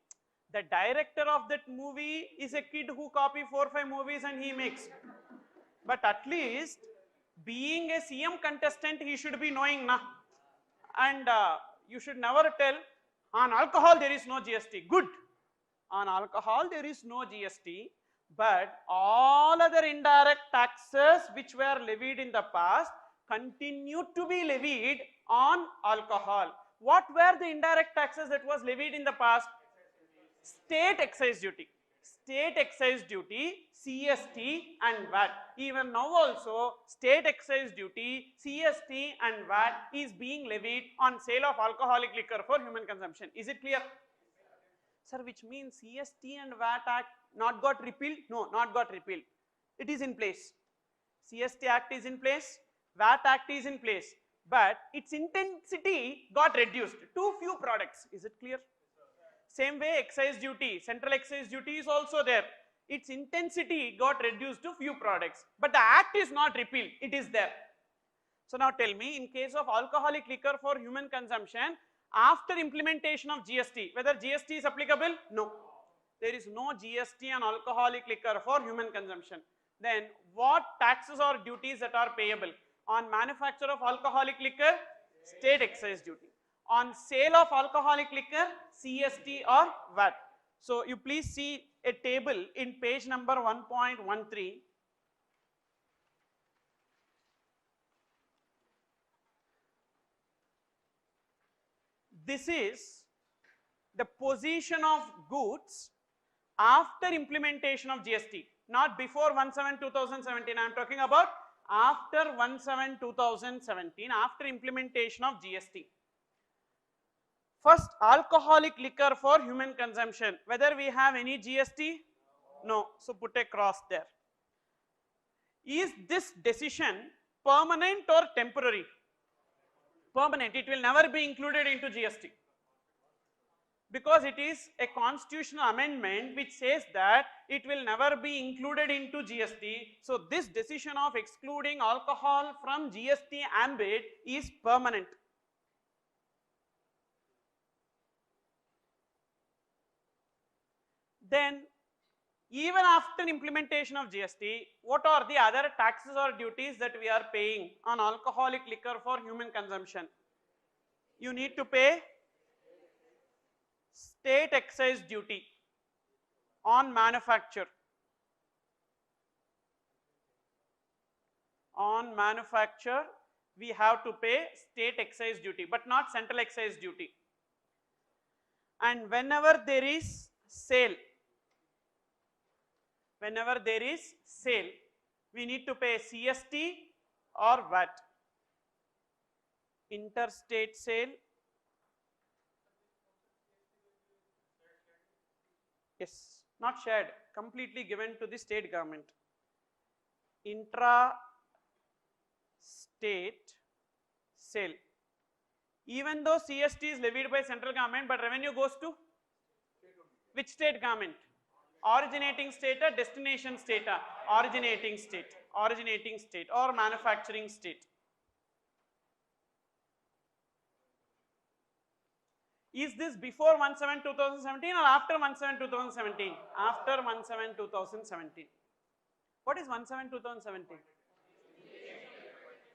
the director of that movie is a kid who copy 4 or 5 movies and he makes. But at least being a CM contestant, he should be knowing na. And you should never tell, on alcohol there is no GST. Good. On alcohol there is no GST, but all other indirect taxes which were levied in the past continue to be levied on alcohol. What were the indirect taxes that was levied in the past? State excise duty. State excise duty, CST and VAT. Even now also, state excise duty, CST and VAT is being levied on sale of alcoholic liquor for human consumption. Is it clear? Sir, which means CST and VAT Act not got repealed? No, not got repealed. It is in place. CST Act is in place, VAT Act is in place, but its intensity got reduced to few products. Is it clear? Same way excise duty, central excise duty is also there. Its intensity got reduced to few products, but the act is not repealed, it is there. So now tell me, in case of alcoholic liquor for human consumption, after implementation of GST, whether GST is applicable? No. There is no GST on alcoholic liquor for human consumption. Then what taxes or duties that are payable? On manufacture of alcoholic liquor, state excise duty. On sale of alcoholic liquor, CST or VAT. So you please see a table in page number 1.13. This is the position of goods after implementation of GST, not before 1/7/2017. I am talking about after 1/7/2017, after implementation of GST. First, alcoholic liquor for human consumption. Whether we have any GST? No. So put a cross there. Is this decision permanent or temporary? Permanent. It will never be included into GST, because it is a constitutional amendment which says that it will never be included into GST. So this decision of excluding alcohol from GST ambit is permanent. Then even after implementation of GST, what are the other taxes or duties that we are paying on alcoholic liquor for human consumption? You need to pay state excise duty on manufacture. On manufacture, we have to pay state excise duty, but not central excise duty. And whenever there is sale, we need to pay CST or VAT. Interstate sale, yes, not shared, completely given to the state government. Intra-state sale, even though CST is levied by central government, but revenue goes to which state government? Originating state or destination state? Originating state or manufacturing state. Is this before 1/7/2017 or after 1/7/2017? After 1/7/2017. What is 1/7/2017?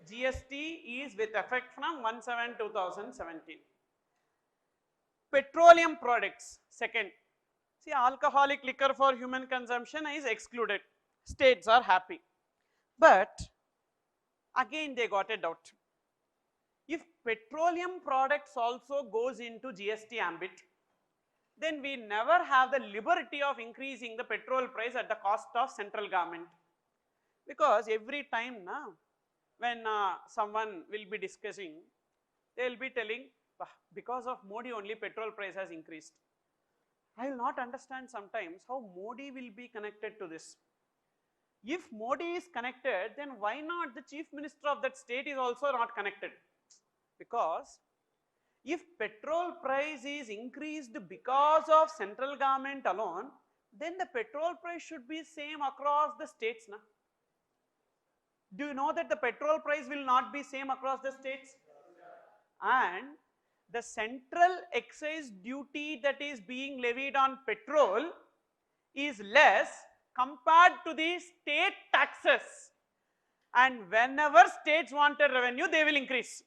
GST is with effect from 1/7/2017. Petroleum products, second. See, alcoholic liquor for human consumption is excluded. States are happy. But again they got a doubt. If petroleum products also goes into GST ambit, then we never have the liberty of increasing the petrol price at the cost of central government. Because every time now, when someone will be discussing, they will be telling, because of Modi only petrol price has increased. I will not understand sometimes how Modi will be connected to this. If Modi is connected, then why not the chief minister of that state is also not connected? Because if petrol price is increased because of central government alone, then the petrol price should be same across the states. Na? Do you know that the petrol price will not be same across the states? And the central excise duty that is being levied on petrol is less compared to the state taxes. And whenever states want a revenue, they will increase.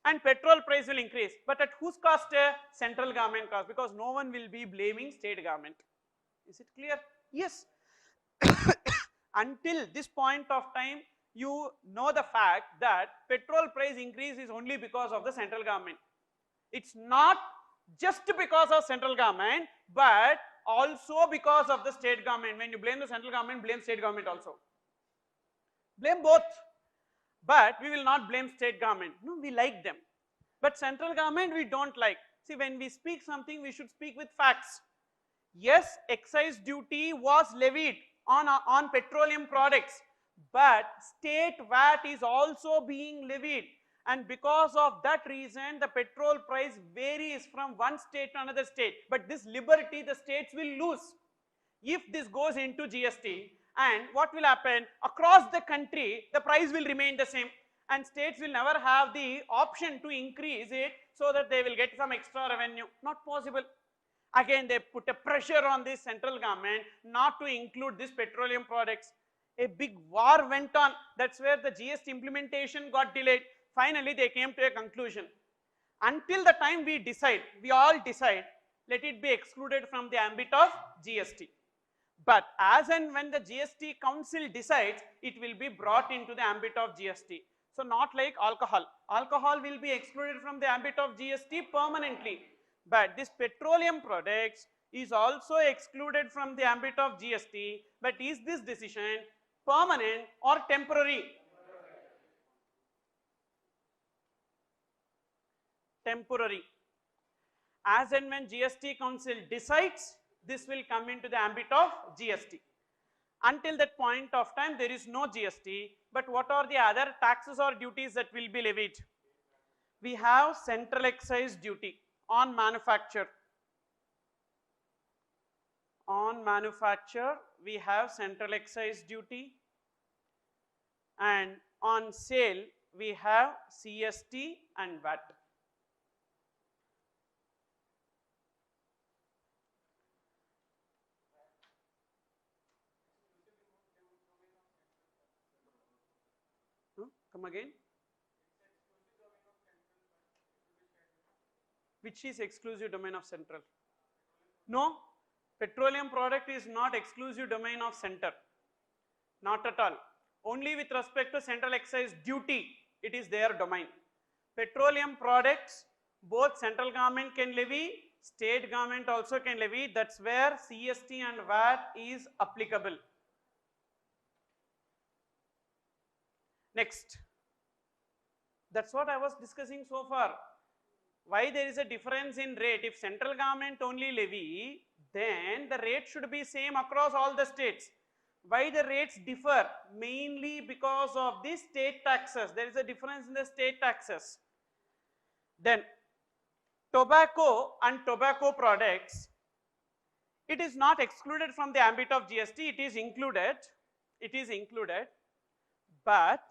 And petrol price will increase. But at whose cost? Central government cost, because no one will be blaming state government. Is it clear? Yes. Until this point of time, you know the fact that petrol price increase is only because of the central government. It's not just because of central government, but also because of the state government. When you blame the central government, blame state government also. Blame both. But we will not blame state government. No, we like them. But central government we don't like. See, when we speak something, we should speak with facts. Yes, excise duty was levied on petroleum products, but state VAT is also being levied. And because of that reason, the petrol price varies from one state to another state. But this liberty the states will lose if this goes into GST. And what will happen? Across the country, the price will remain the same, and states will never have the option to increase it so that they will get some extra revenue. Not possible. Again, they put a pressure on the central government not to include these petroleum products. A big war went on. That's where the GST implementation got delayed. Finally, they came to a conclusion. Until the time we decide, we all decide, let it be excluded from the ambit of GST. But as and when the GST council decides, it will be brought into the ambit of GST. So not like alcohol. Alcohol will be excluded from the ambit of GST permanently. But this petroleum products is also excluded from the ambit of GST. But is this decision permanent or temporary? Temporary. As and when GST council decides, this will come into the ambit of GST. Until that point of time, there is no GST. But what are the other taxes or duties that will be levied? We have central excise duty on manufacture. On manufacture, we have central excise duty, and on sale, we have CST and VAT. Come again? Which is exclusive domain of central? No, petroleum product is not exclusive domain of center. Not at all. Only with respect to central excise duty, it is their domain. Petroleum products, both central government can levy, state government also can levy. That's where CST and VAT is applicable. Next. That's what I was discussing so far. Why there is a difference in rate? If central government only levy, then the rate should be same across all the states. Why the rates differ? Mainly because of the state taxes. There is a difference in the state taxes. Then tobacco and tobacco products, it is not excluded from the ambit of GST, it is included. It is included. But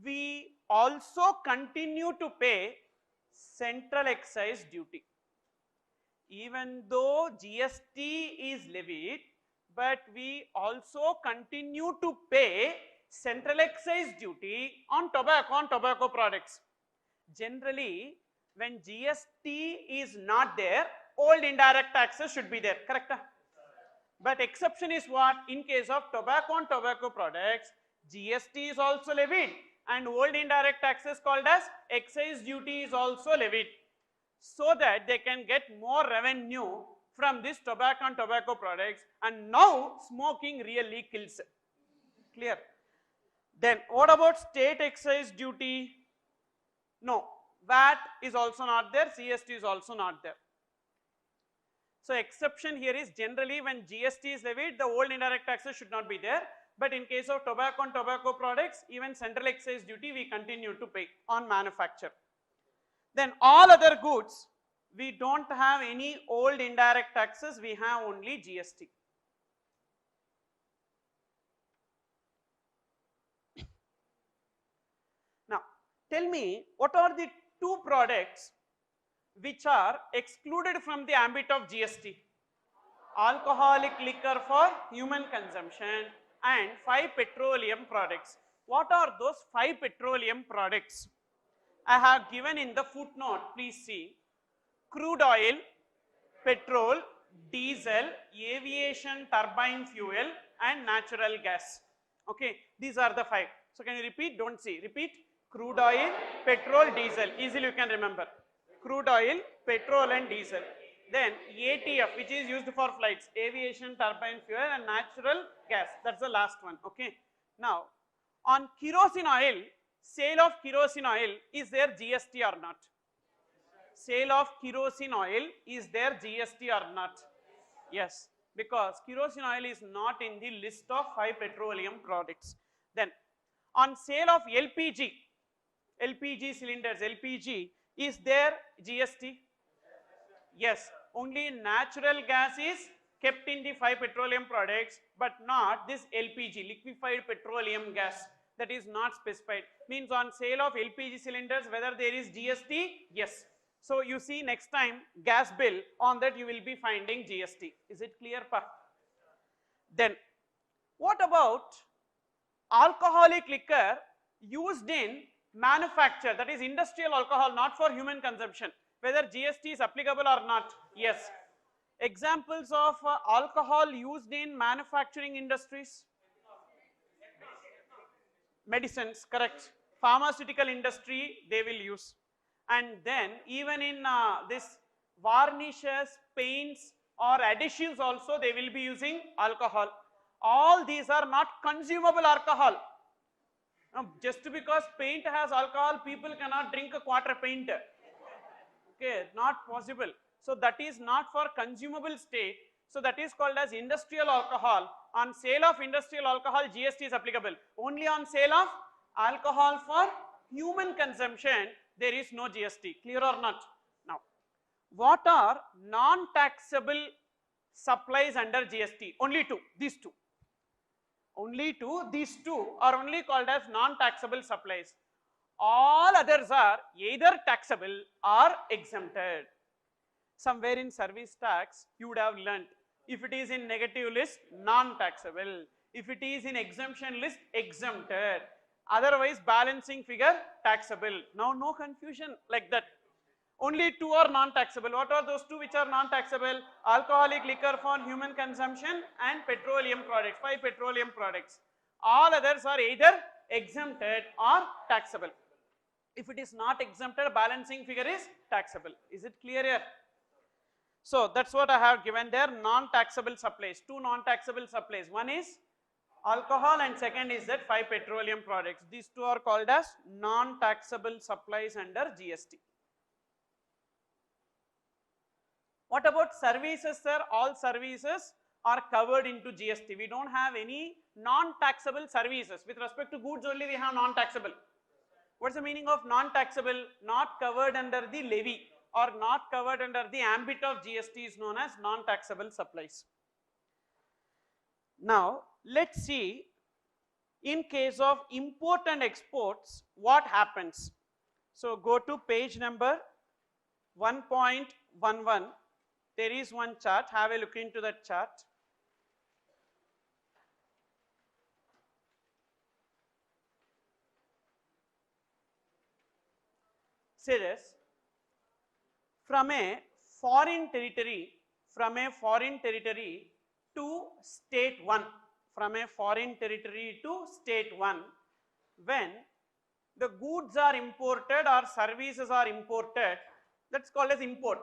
we also continue to pay central excise duty. Even though GST is levied, but we also continue to pay central excise duty on tobacco products. Generally, when GST is not there, old indirect taxes should be there, correct? But exception is what? In case of tobacco and tobacco products, GST is also levied and old indirect taxes called as excise duty is also levied, so that they can get more revenue from this tobacco and tobacco products, and now smoking really kills. Clear? Then what about state excise duty? No, VAT is also not there, CST is also not there. So exception here is generally when GST is levied, the old indirect taxes should not be there, but in case of tobacco and tobacco products, even central excise duty we continue to pay on manufacture. Then all other goods, we don't have any old indirect taxes, we have only GST. Now, tell me, what are the two products which are excluded from the ambit of GST? Alcoholic liquor for human consumption and 5 petroleum products. What are those 5 petroleum products? I have given in the footnote, please see. Crude oil, petrol, diesel, aviation turbine fuel and natural gas. Okay, these are the 5. So can you repeat? Don't see. Repeat. Crude oil, petrol, diesel. Easily you can remember. Crude oil, petrol and diesel. Then ATF, which is used for flights, aviation turbine fuel and natural gas. That's the last one. Okay. Now, on kerosene oil, sale of kerosene oil, is there GST or not? Sale of kerosene oil, is there GST or not? Yes, because kerosene oil is not in the list of 5 petroleum products. Then on sale of LPG cylinders, LPG, is there GST? Yes, only natural gas is kept in the 5 petroleum products, but not this LPG, liquefied petroleum gas, that is not specified. Means on sale of LPG cylinders, whether there is GST? Yes. So you see next time gas bill, on that you will be finding GST. Is it clear, pa? Then what about alcoholic liquor used in manufacture, that is industrial alcohol, not for human consumption, whether GST is applicable or not? Yes. Examples of alcohol used in manufacturing industries? Medicines, correct. Pharmaceutical industry, they will use. And then even in this varnishes, paints or adhesives also they will be using alcohol. All these are not consumable alcohol. Now, just because paint has alcohol, people cannot drink a quarter paint. Okay, not possible. So that is not for consumable state. So that is called as industrial alcohol. On sale of industrial alcohol, GST is applicable. Only on sale of alcohol for human consumption, there is no GST. Clear or not? Now, what are non-taxable supplies under GST? Only two, these two. Only two, these two are only called as non-taxable supplies. All others are either taxable or exempted. Somewhere in service tax, you would have learnt, if it is in negative list, non-taxable. If it is in exemption list, exempted. Otherwise, balancing figure, taxable. Now, no confusion like that. Only two are non-taxable. What are those two which are non-taxable? Alcoholic liquor for human consumption and petroleum products, 5 petroleum products. All others are either exempted or taxable. If it is not exempted, balancing figure is taxable. Is it clear here? So that's what I have given there, non-taxable supplies, two non-taxable supplies. One is alcohol and second is that 5 petroleum products. These two are called as non-taxable supplies under GST. What about services, sir? All services are covered into GST. We don't have any non-taxable services. With respect to goods only we have non-taxable. What's the meaning of non-taxable? Not covered under the levy or not covered under the ambit of GST is known as non-taxable supplies. Now, let's see in case of import and exports what happens. So, go to page number 1.11. There is one chart, have a look into that chart. say this, from a foreign territory to state 1, from a foreign territory to state 1, when the goods are imported or services are imported, that's called as import.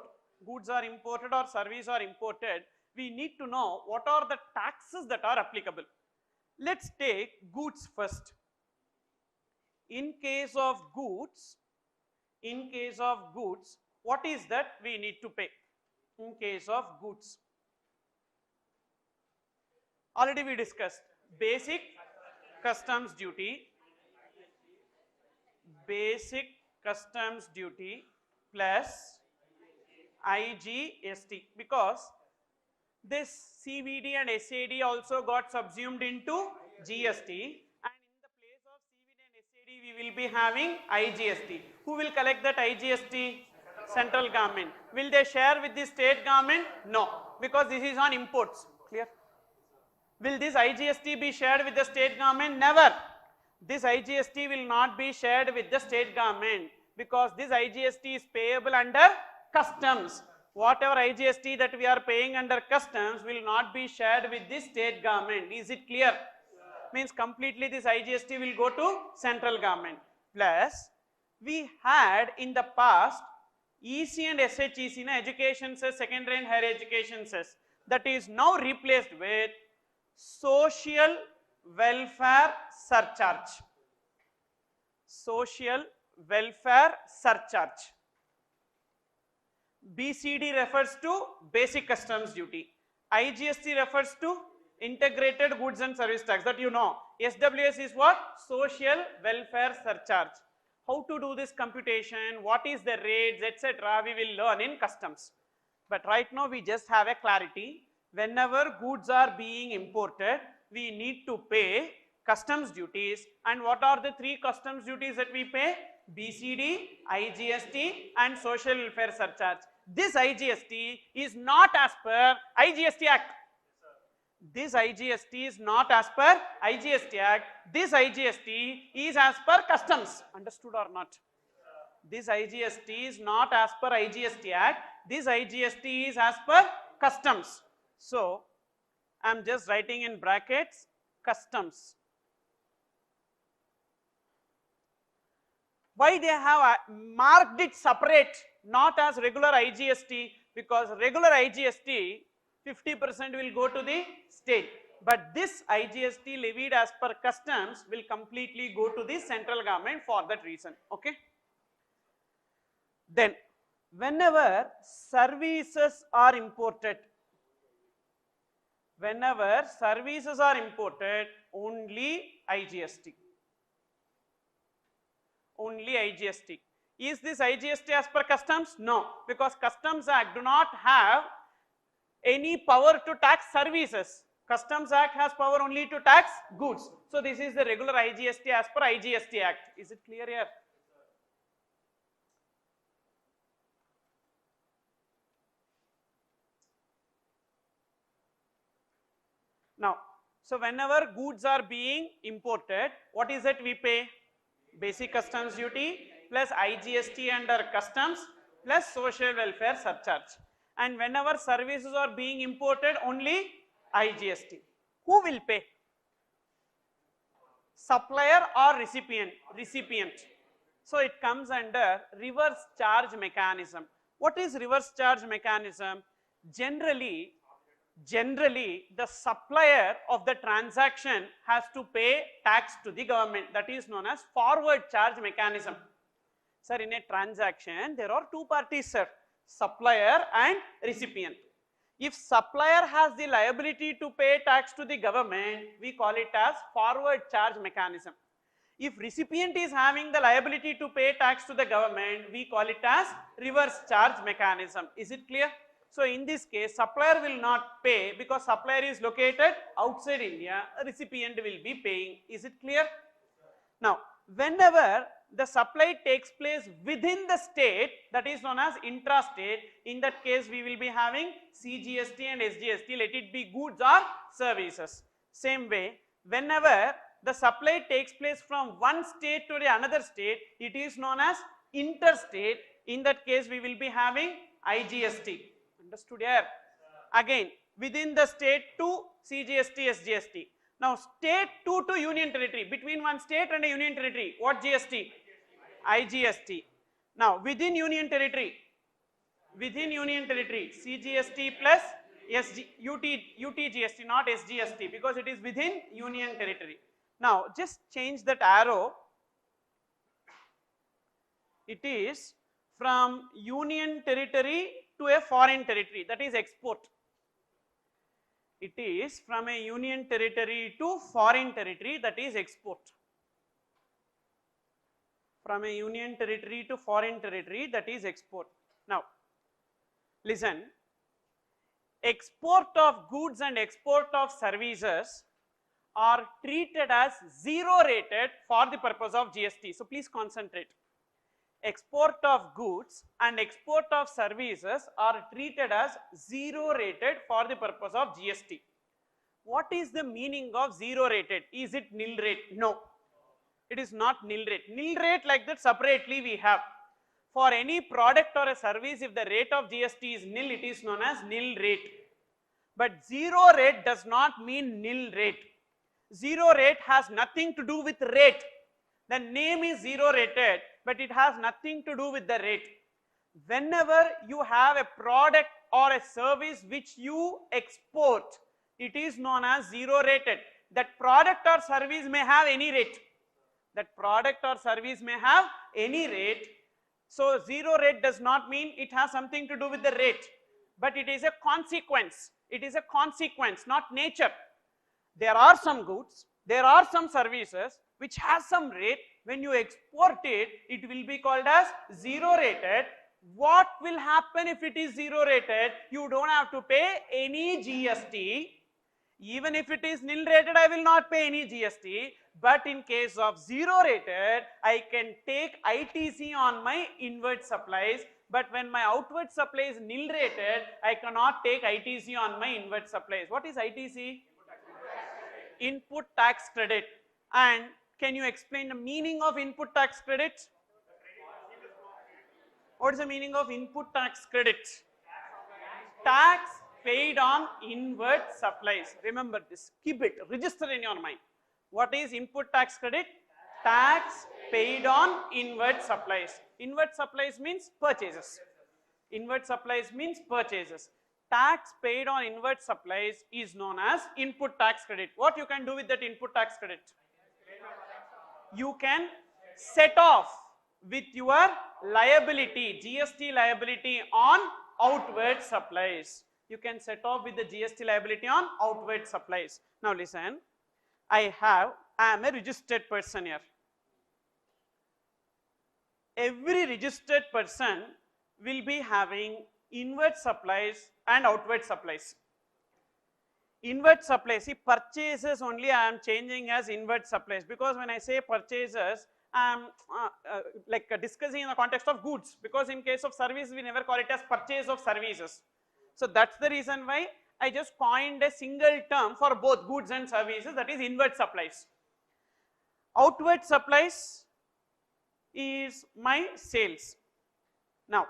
Goods are imported or services are imported, we need to know what are the taxes that are applicable. Let's take goods first. In case of goods, what is that we need to pay? In case of goods, already we discussed basic customs duty, plus IGST, because this CVD and SAD also got subsumed into GST, and in the place of CVD and SAD we will be having IGST. Who will collect that IGST? Central government. Will they share with the state government? No, because this is on imports. Clear? Will this IGST be shared with the state government? Never. This IGST will not be shared with the state government, because this IGST is payable under customs. Whatever IGST that we are paying under customs will not be shared with the state government. Is it clear? Means completely this IGST will go to central government. Plus, we had in the past EC and SHEC, education cess, secondary and higher education cess, that is now replaced with social welfare surcharge. Social welfare surcharge. BCD refers to basic customs duty. IGST refers to integrated goods and service tax, that you know. SWS is what? Social welfare surcharge. How to do this computation, what is the rates, etc. we will learn in customs. But right now we just have a clarity. Whenever goods are being imported, we need to pay customs duties. And what are the 3 customs duties that we pay? BCD, IGST and social welfare surcharge. This IGST is not as per IGST Act. This IGST is not as per IGST Act. This IGST is as per customs. Understood or not? This IGST is not as per IGST Act. This IGST is as per customs. So, I am just writing in brackets customs. Why they have marked it separate, not as regular IGST? Because regular IGST 50% will go to the state, but this IGST levied as per customs will completely go to the central government for that reason. Okay. Then whenever services are imported, only IGST. Only IGST. Is this IGST as per customs? No, because Customs Act do not have any power to tax services. Customs Act has power only to tax goods. So this is the regular IGST as per IGST Act. Is it clear here? Now, so whenever goods are being imported, what is it we pay? Basic customs duty plus IGST under customs plus social welfare surcharge. And whenever services are being imported, only IGST. Who will pay? Supplier or recipient? Recipient. So it comes under reverse charge mechanism. What is reverse charge mechanism? Generally the supplier of the transaction has to pay tax to the government. That is known as forward charge mechanism. Sir, in a transaction there are 2 parties, sir, supplier and recipient. If supplier has the liability to pay tax to the government, we call it as forward charge mechanism. If recipient is having the liability to pay tax to the government, we call it as reverse charge mechanism. Is it clear? So in this case, supplier will not pay because supplier is located outside India, a recipient will be paying. Is it clear? Now, whenever the supply takes place within the state, that is known as intrastate. In that case, we will be having CGST and SGST, let it be goods or services. Same way, whenever the supply takes place from one state to the another state, it is known as interstate, in that case we will be having IGST. Understood here? Again, within the state to CGST, SGST. Now state 2 to union territory, between one state and a union territory, what GST? IGST. Now within union territory, CGST plus UTGST, not SGST, because it is within union territory. Now just change that arrow. It is from union territory to a foreign territory, that is export. It is from a union territory to foreign territory, that is export. From a union territory to foreign territory, that is export. Now listen, export of goods and export of services are treated as zero rated for the purpose of GST. So please concentrate. Export of goods and export of services are treated as zero rated for the purpose of GST. What is the meaning of zero rated? Is it nil rate? No, it is not nil rate. Nil rate like that separately we have. For any product or a service, if the rate of GST is nil, it is known as nil rate. But zero rate does not mean nil rate. Zero rate has nothing to do with rate. The name is zero rated, but it has nothing to do with the rate. Whenever you have a product or a service which you export, it is known as zero rated. That product or service may have any rate. That product or service may have any rate. So zero rate does not mean it has something to do with the rate, but it is a consequence. It is a consequence, not nature. There are some goods, there are some services which has some rate. When you export it, it will be called as zero rated. What will happen if it is zero rated? You don't have to pay any GST. Even if it is nil rated, I will not pay any GST. But in case of zero rated, I can take ITC on my inward supplies. But when my outward supply is nil rated, I cannot take ITC on my inward supplies. What is ITC? Input tax credit. And can you explain the meaning of input tax credit? What is the meaning of input tax credit? Tax paid on inward supplies. Remember this, keep it, register in your mind. What is input tax credit? Tax paid on inward supplies. Inward supplies means purchases. Inward supplies means purchases. Tax paid on inward supplies is known as input tax credit. What you can do with that input tax credit? You can set off with your liability, GST liability on outward supplies. You can set off with the GST liability on outward supplies. Now listen, I am a registered person here. Every registered person will be having inward supplies and outward supplies. Inward supplies, see, purchases only I am changing as inward supplies, because when I say purchases, I am discussing in the context of goods, because in case of service we never call it as purchase of services. So that's the reason why I just coined a single term for both goods and services, that is inward supplies. Outward supplies is my sales. Now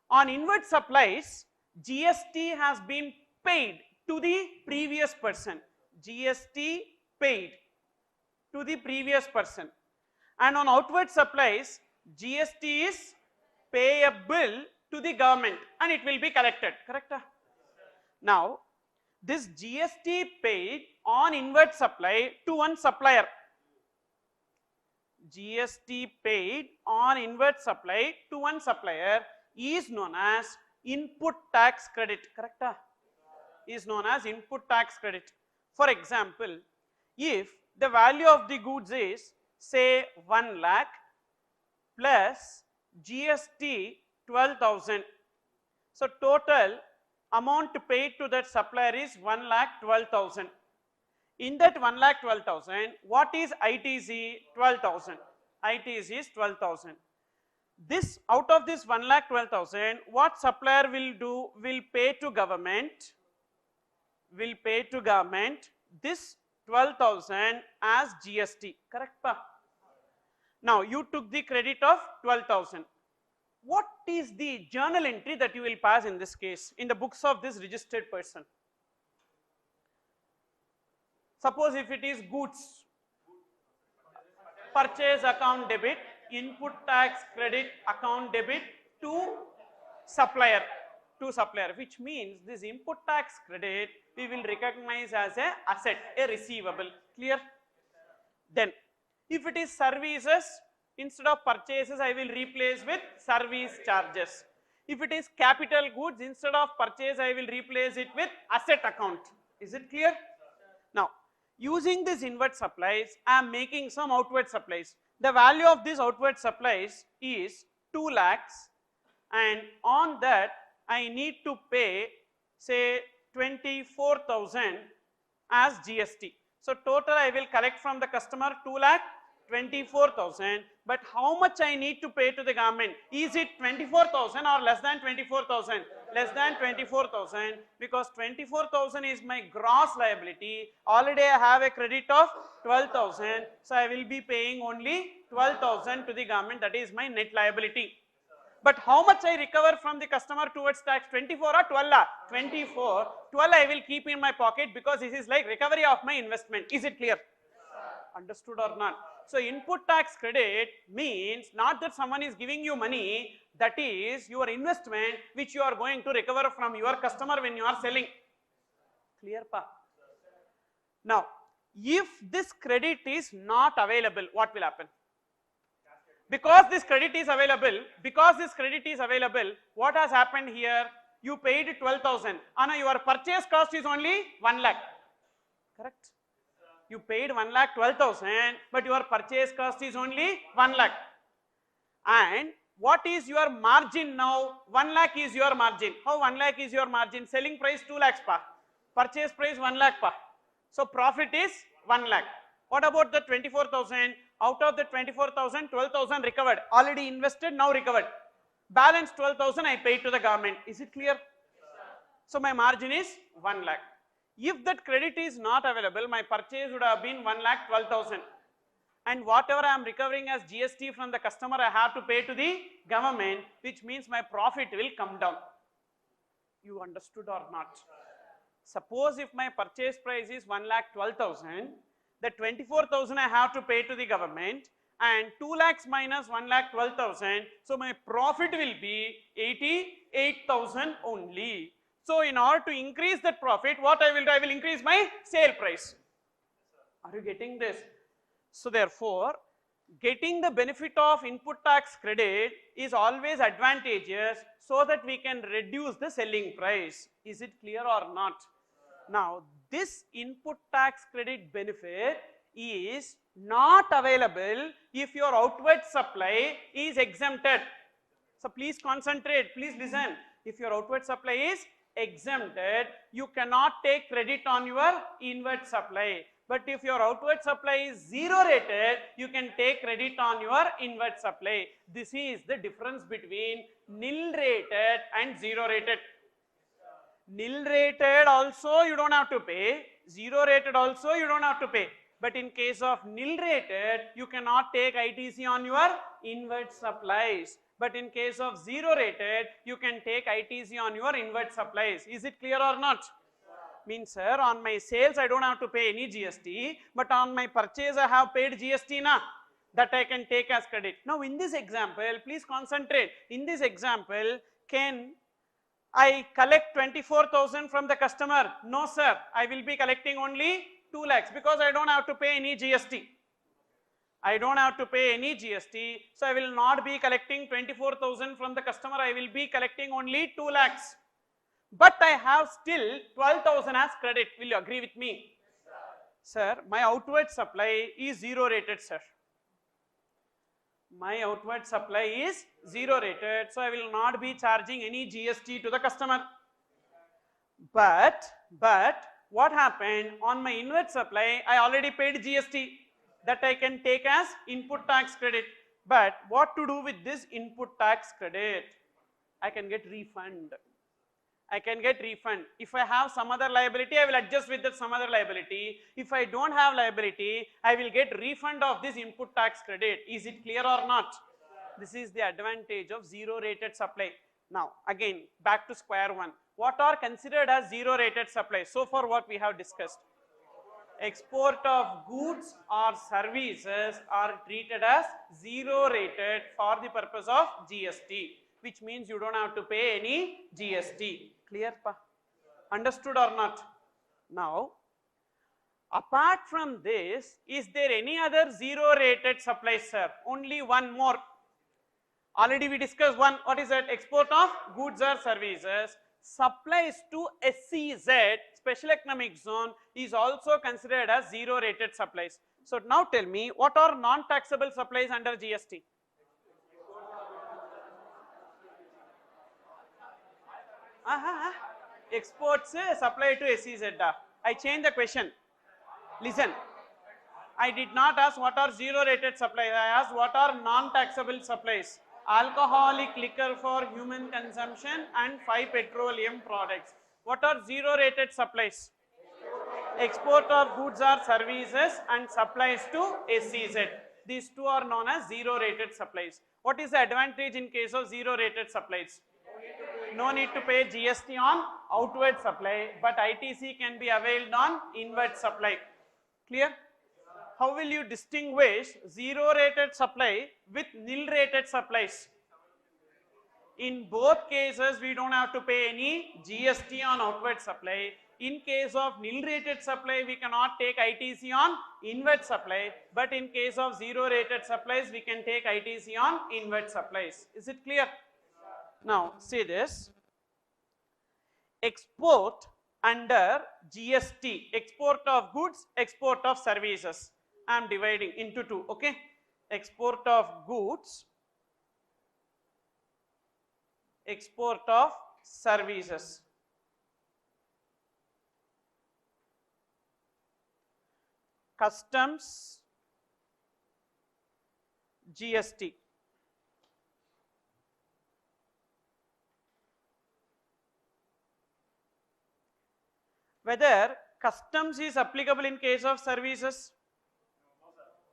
on inward supplies, GST has been paid to the previous person. GST paid to the previous person. And on outward supplies, GST is payable to the government and it will be collected, correct? Now this GST paid on inward supply to one supplier, GST paid on inward supply to one supplier is known as input tax credit, correct? Is known as input tax credit. For example, if the value of the goods is say 1 lakh plus GST 12,000, so total amount paid to that supplier is 1,12,000. In that 1,12,000, what is ITC? 12,000. ITC is 12,000. This, out of this 1,12,000, what supplier will do? Will pay to government. Will pay to government this 12,000 as GST, correct? Now you took the credit of 12,000. What is the journal entry that you will pass in this case in the books of this registered person? Suppose if it is goods, purchase account debit, input tax credit account debit to supplier, which means this input tax credit we will recognize as a asset, a receivable. Clear? Then if it is services, instead of purchases I will replace with service charges. If it is capital goods, instead of purchase I will replace it with asset account. Is it clear? Now using this inward supplies I am making some outward supplies. The value of this outward supplies is 2 lakhs, and on that I need to pay say 24,000 as GST. So total I will collect from the customer 2,24,000, but how much I need to pay to the government? Is it 24,000 or less than 24,000? Less than 24,000, because 24,000 is my gross liability. Already I have a credit of 12,000, so I will be paying only 12,000 to the government. That is my net liability. But how much I recover from the customer towards tax? 24 or 12? 24. 12 I will keep in my pocket because this is like recovery of my investment. Is it clear? Understood or not? So input tax credit means not that someone is giving you money, that is your investment which you are going to recover from your customer when you are selling. Clear pa? Now if this credit is not available, what will happen? Because this credit is available, what has happened here? You paid 12,000, and your purchase cost is only 1 lakh. Correct? You paid 1,12,000, but your purchase cost is only 1 lakh. And what is your margin now? 1 lakh is your margin. How 1 lakh is your margin? Selling price 2 lakhs pa, purchase price 1 lakh pa. So profit is 1 lakh. What about the 24,000? Out of the 24,000, 12,000 recovered, already invested, now recovered. Balance 12,000 I paid to the government. Is it clear? So my margin is 1 lakh. If that credit is not available, my purchase would have been 1,12,000. And whatever I am recovering as GST from the customer, I have to pay to the government, which means my profit will come down. You understood or not? Suppose if my purchase price is 1,12,000, the 24,000 I have to pay to the government, and 2 lakhs minus 1,12,000, so my profit will be 88,000 only. So in order to increase that profit, what I will do? I will increase my sale price. Are you getting this? So therefore, getting the benefit of input tax credit is always advantageous, so that we can reduce the selling price. Is it clear or not? Now this input tax credit benefit is not available if your outward supply is exempted. So please concentrate, please listen. If your outward supply is exempted, you cannot take credit on your inward supply. But if your outward supply is zero rated, you can take credit on your inward supply. This is the difference between nil rated and zero rated. Nil rated also you don't have to pay, zero rated also you don't have to pay. But in case of nil rated, you cannot take ITC on your inward supplies. But in case of zero rated, you can take ITC on your inward supplies. Is it clear or not? Means sir, on my sales I don't have to pay any GST, but on my purchase I have paid GST na, that I can take as credit. Now in this example, please concentrate. In this example, can I collect 24,000 from the customer? No sir, I will be collecting only 2 lakhs because I don't have to pay any GST. I don't have to pay any GST, so I will not be collecting 24,000 from the customer, I will be collecting only 2 lakhs. But I have still 12,000 as credit. Will you agree with me? Sir, my outward supply is zero rated, sir. My outward supply is zero rated, so I will not be charging any GST to the customer. But what happened? On my inward supply, I already paid GST, that I can take as input tax credit. But what to do with this input tax credit? I can get refund. I can get refund. If I have some other liability, I will adjust with that some other liability. If I don't have liability, I will get refund of this input tax credit. Is it clear or not? This is the advantage of zero rated supply. Now again back to square one. What are considered as zero rated supply? So far what we have discussed. Export of goods or services are treated as zero rated for the purpose of GST, which means you don't have to pay any GST. Clear pa? Understood or not? Now, apart from this, is there any other zero rated supply, sir? Only one more. Already we discussed one. What is that? Export of goods or services. Supplies to SEZ, Special Economic Zone, is also considered as zero rated supplies. So now tell me, what are non-taxable supplies under GST? Exports supply to SEZ. I change the question. Listen, I did not ask what are zero rated supplies. I asked what are non-taxable supplies. Alcoholic liquor for human consumption and 5 petroleum products. What are zero rated supplies? Export of goods or services and supplies to SEZ. These two are known as zero rated supplies. What is the advantage in case of zero rated supplies? No need to pay GST on outward supply, but ITC can be availed on inward supply. Clear? How will you distinguish zero rated supply with nil rated supplies? In both cases, we don't have to pay any GST on outward supply. In case of nil rated supply, we cannot take ITC on inward supply, but in case of zero rated supplies, we can take ITC on inward supplies. Is it clear? Now, see this. Export under GST, export of goods, export of services. I am dividing into two, okay? Export of goods, export of services. Customs, GST. Whether customs is applicable in case of services?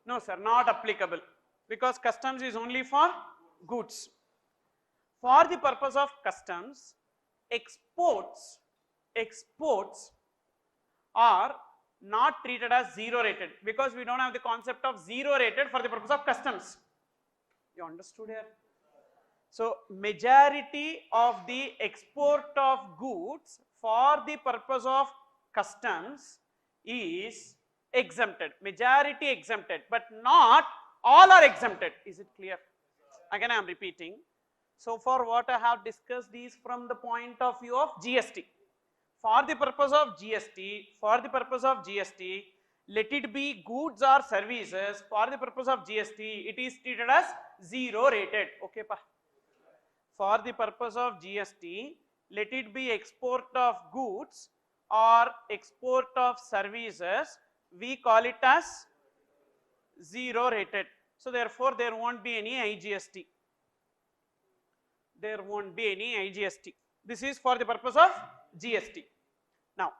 No sir, not applicable, because customs is only for goods. For the purpose of customs, exports are not treated as zero rated, because we don't have the concept of zero rated for the purpose of customs. You understood here? So majority of the export of goods for the purpose of customs is exempted, majority exempted, but not all are exempted. Is it clear? Again I am repeating. So far what I have discussed is from the point of view of GST. For the purpose of GST, let it be goods or services, for the purpose of GST, it is treated as zero rated. Okay pa? For the purpose of GST, let it be export of goods or export of services, we call it as zero rated. So therefore there won't be any IGST. There won't be any IGST. This is for the purpose of GST. Now,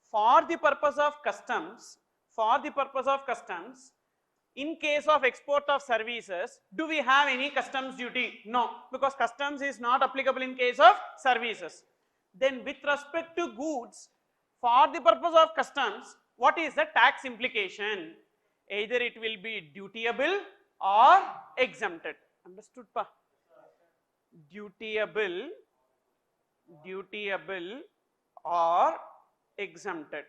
for the purpose of customs, in case of export of services, do we have any customs duty? No, because customs is not applicable in case of services. Then with respect to goods, for the purpose of customs, what is the tax implication? Either it will be dutiable or exempted. Understood pa? Dutiable or exempted.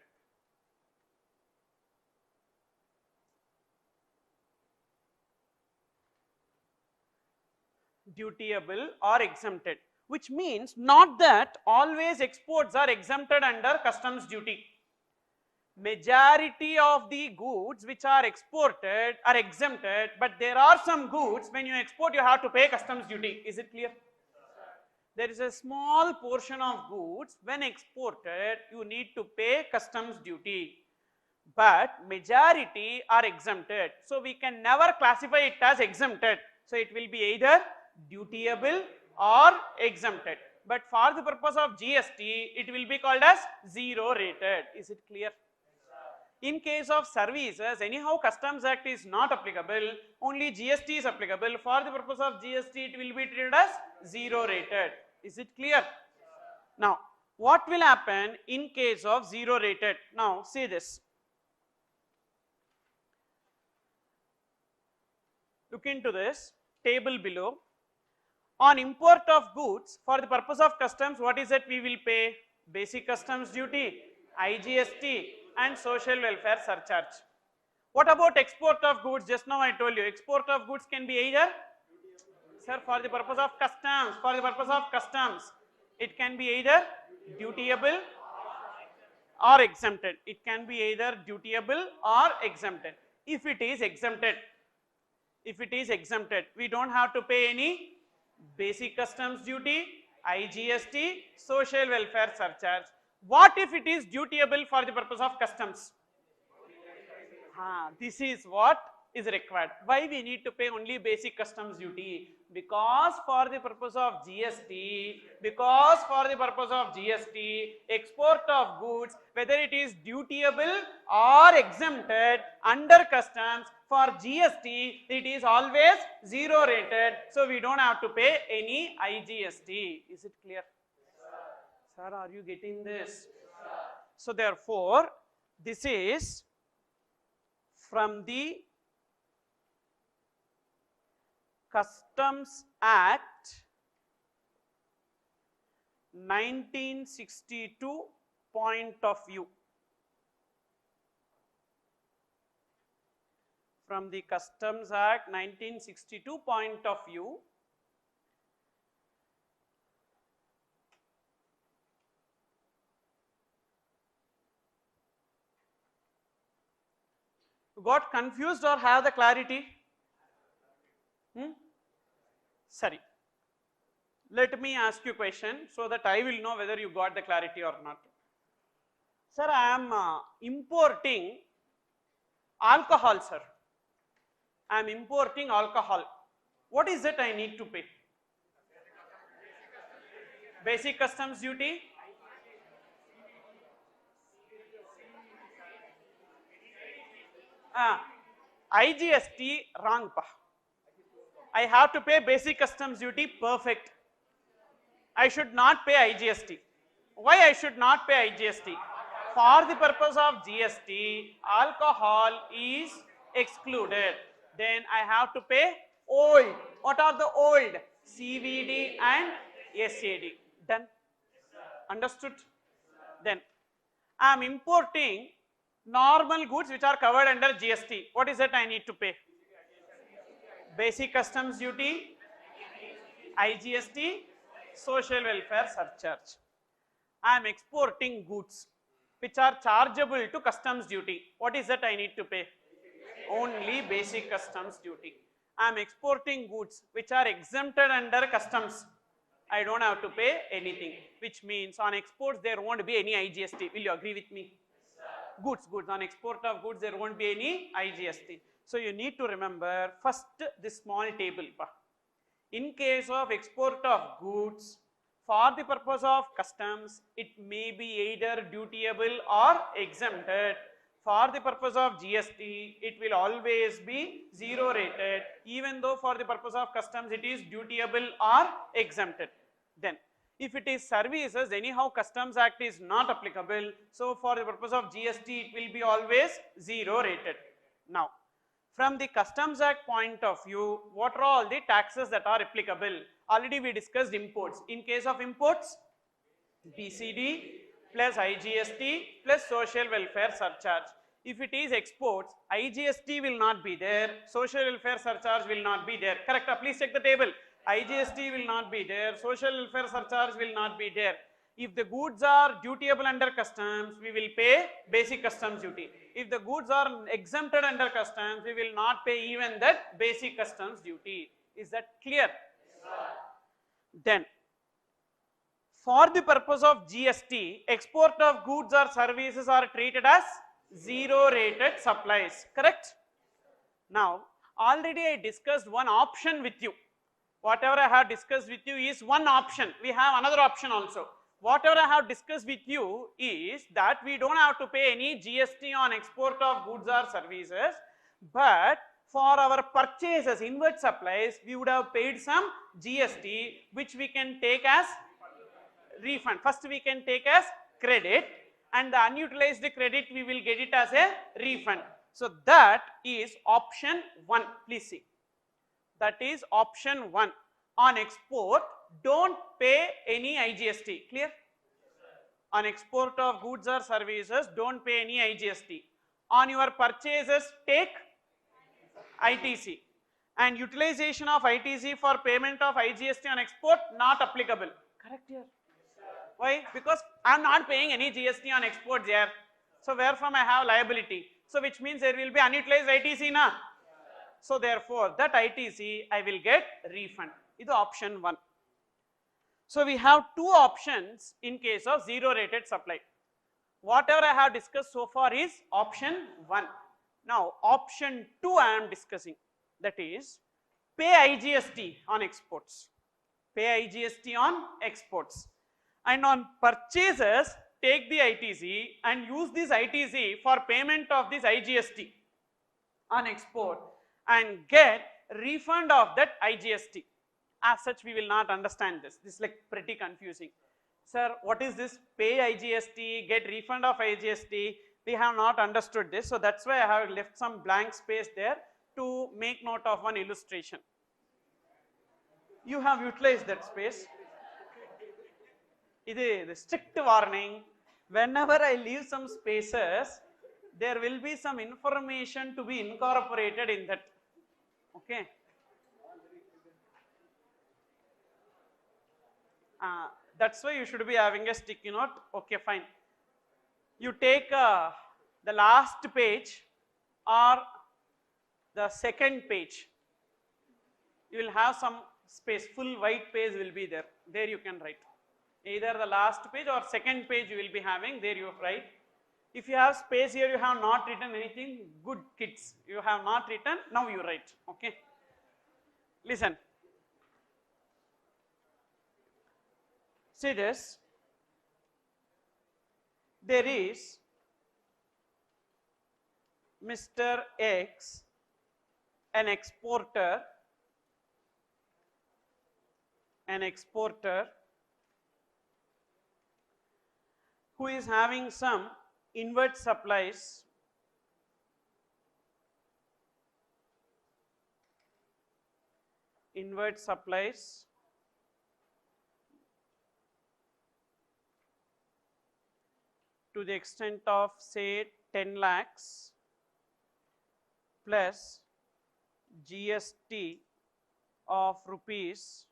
Dutiable or exempted, which means not that always exports are exempted under customs duty. Majority of the goods which are exported are exempted, but there are some goods when you export you have to pay customs duty. Is it clear? There is a small portion of goods when exported you need to pay customs duty, but majority are exempted. So we can never classify it as exempted. So it will be either dutiable or exempted. but for the purpose of GST, it will be called as zero rated. Is it clear? In case of services, anyhow Customs Act is not applicable, only GST is applicable. For the purpose of GST, it will be treated as zero rated. Is it clear? Now, what will happen in case of zero rated? Now, see this. Look into this table below. On import of goods, for the purpose of customs, what is it we will pay? Basic customs duty, IGST and social welfare surcharge. What about export of goods? Just now I told you, export of goods can be either, sir, for the purpose of customs, it can be either dutiable or exempted. It can be either dutiable or exempted. If it is exempted, we don't have to pay any basic customs duty, IGST, social welfare surcharge. What if it is dutiable for the purpose of customs? This is what is required. Why we need to pay only basic customs duty? Because for the purpose of GST, export of goods, whether it is dutiable or exempted under customs, for GST it is always zero rated, so we don't have to pay any IGST. Is it clear? Sir, are you getting this? So therefore, this is from the Customs Act 1962 point of view. From the Customs Act 1962 point of view, got confused or have the clarity? Sorry. Let me ask you a question so that I will know whether you got the clarity or not. Sir, I am importing alcohol, sir. I am importing alcohol. What is it I need to pay? Basic customs duty? IGST, wrong pa. I have to pay basic customs duty, perfect. I should not pay IGST. Why I should not pay IGST? For the purpose of GST, alcohol is excluded. Then I have to pay old. What are the old? CVD and SAD. Done? Understood? Then I am importing normal goods which are covered under GST. What is it I need to pay? Basic customs duty, IGST, social welfare surcharge. I am exporting goods which are chargeable to customs duty. What is that I need to pay? Only basic customs duty. I am exporting goods which are exempted under customs. I don't have to pay anything, which means on exports there won't be any IGST. Will you agree with me? Goods, on export of goods there won't be any IGST. So you need to remember first this small table. In case of export of goods, for the purpose of customs, it may be either dutiable or exempted. For the purpose of GST, it will always be zero rated, even though for the purpose of customs it is dutiable or exempted. Then, if it is services, anyhow Customs Act is not applicable, so for the purpose of GST it will be always zero rated. Now, from the Customs Act point of view, what are all the taxes that are applicable? Already we discussed imports. In case of imports, BCD plus IGST plus social welfare surcharge. If it is exports, IGST will not be there, social welfare surcharge will not be there. Correct? Please check the table. IGST will not be there, social welfare surcharge will not be there. If the goods are dutiable under customs, we will pay basic customs duty. If the goods are exempted under customs, we will not pay even that basic customs duty. Is that clear? Yes, then, for the purpose of GST, export of goods or services are treated as zero rated supplies. Correct? Now, already I discussed one option with you. whatever I have discussed with you is one option. We have another option also. Whatever I have discussed with you is that we don't have to pay any GST on export of goods or services, but for our purchases, inward supplies, we would have paid some GST, which we can take as refund. First we can take as credit, and the unutilized credit we will get it as a refund. So that is option 1. Please see, that is option 1. On export, don't pay any IGST. Clear? On export of goods or services, don't pay any IGST. On your purchases, take ITC. And utilization of ITC for payment of IGST on export, not applicable. Correct here. Why? Because I am not paying any GST on exports here. So where from I have liability? So which means there will be unutilized ITC na. So therefore that ITC I will get refund. This is option 1. So we have two options in case of zero rated supply. Whatever I have discussed so far is option 1. Now option 2 I am discussing, that is pay IGST on exports. Pay IGST on exports. And on purchases, take the ITC and use this ITC for payment of this IGST on export and get refund of that IGST. As such, we will not understand this. This is like pretty confusing. Sir, what is this pay IGST, get refund of IGST? We have not understood this. So that's why I have left some blank space there to make note of one illustration. You have utilized that space. This is the strict warning. Whenever I leave some spaces, there will be some information to be incorporated in that. Okay. That's why you should be having a sticky note. Okay, fine. You take the last page or the second page. You will have some space, full white page will be there. There you can write. Either the last page or second page you will be having, there you write. If you have space here, you have not written anything, good kids. You have not written, now you write. Okay. Listen. See this. There is Mr. X, an exporter who is having some inward supplies to the extent of say 10 lakhs plus GST of rupees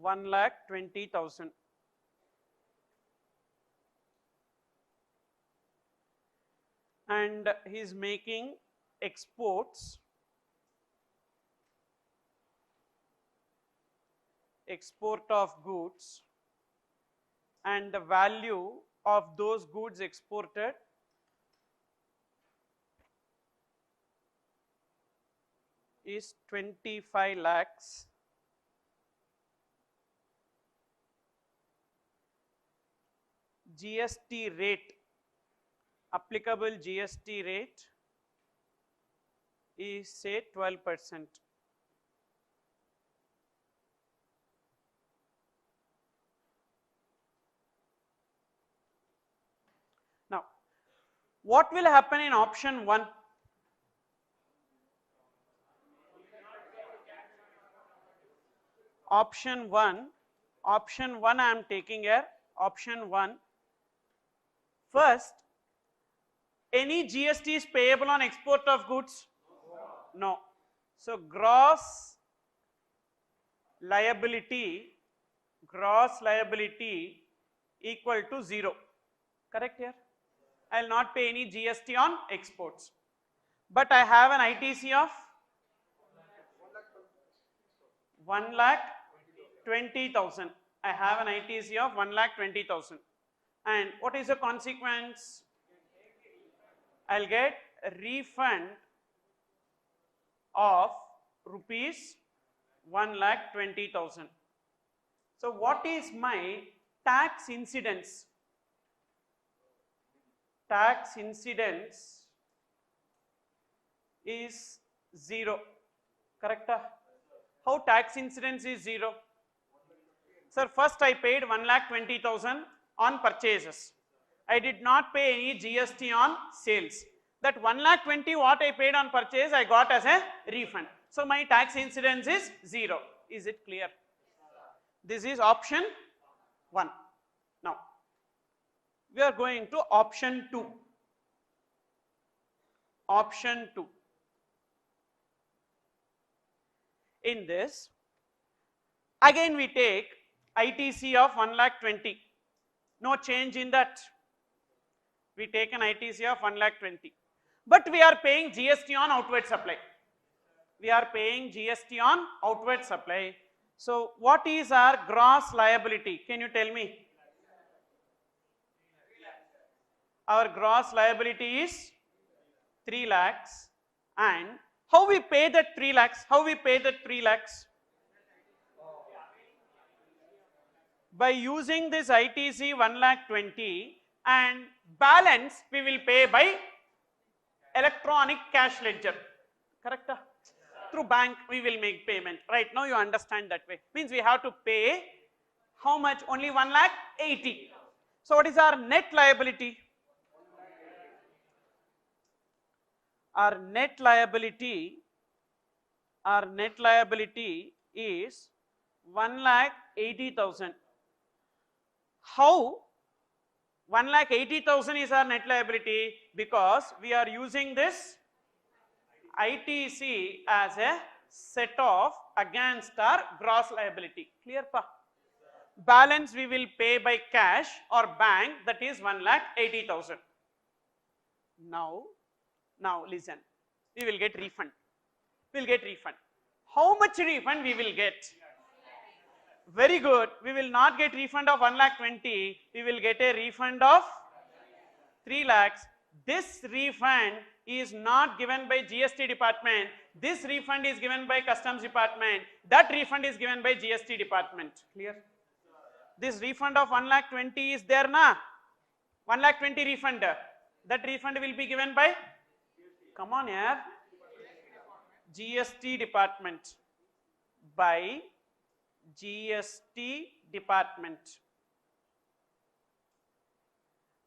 1,20,000. And he is making exports of goods, and the value of those goods exported is 25 lakhs. GST rate, applicable GST rate is say 12%. Now, what will happen in option 1? Option 1 I am taking here. Option 1. First, any GST is payable on export of goods? No. So gross liability equal to 0. Correct here? I will not pay any GST on exports. But I have an ITC of 1,20,000. I have an ITC of 1,20,000. And what is the consequence? I will get a refund of rupees 1,20,000. So what is my tax incidence? Tax incidence is 0, correct? How tax incidence is 0? Sir, first I paid 1,20,000 on purchases. I did not pay any GST on sales. That 1,20,000 what I paid on purchase, I got as a refund. So my tax incidence is 0. Is it clear? This is option 1. Now, we are going to option 2. Option 2. In this, again we take ITC of 1,20,000. No change in that. We take an ITC of 1,20,000. But we are paying GST on outward supply. We are paying GST on outward supply. So what is our gross liability? Can you tell me? Our gross liability is 3 lakhs. And how we pay that 3 lakhs? How we pay that 3 lakhs? By using this ITC 1,20,000 and balance we will pay by electronic cash ledger, correct? Through bank we will make payment. Right now you understand that way. Means we have to pay how much? Only 1,80,000. So what is our net liability? Our net liability is 1,80,000. How 1,80,000 is our net liability? Because we are using this ITC as a set off against our gross liability. Clear pa? Balance we will pay by cash or bank, that is 1,80,000. Now listen, we will get refund. We will get refund. How much refund we will get? Very good. We will not get refund of 1,20,000. We will get a refund of 3 lakhs. This refund is not given by GST department. This refund is given by customs department. That refund is given by GST department. Clear? This refund of 1,20,000 is there na? 1,20,000 refund. That refund will be given by, come on here, GST department. By GST department.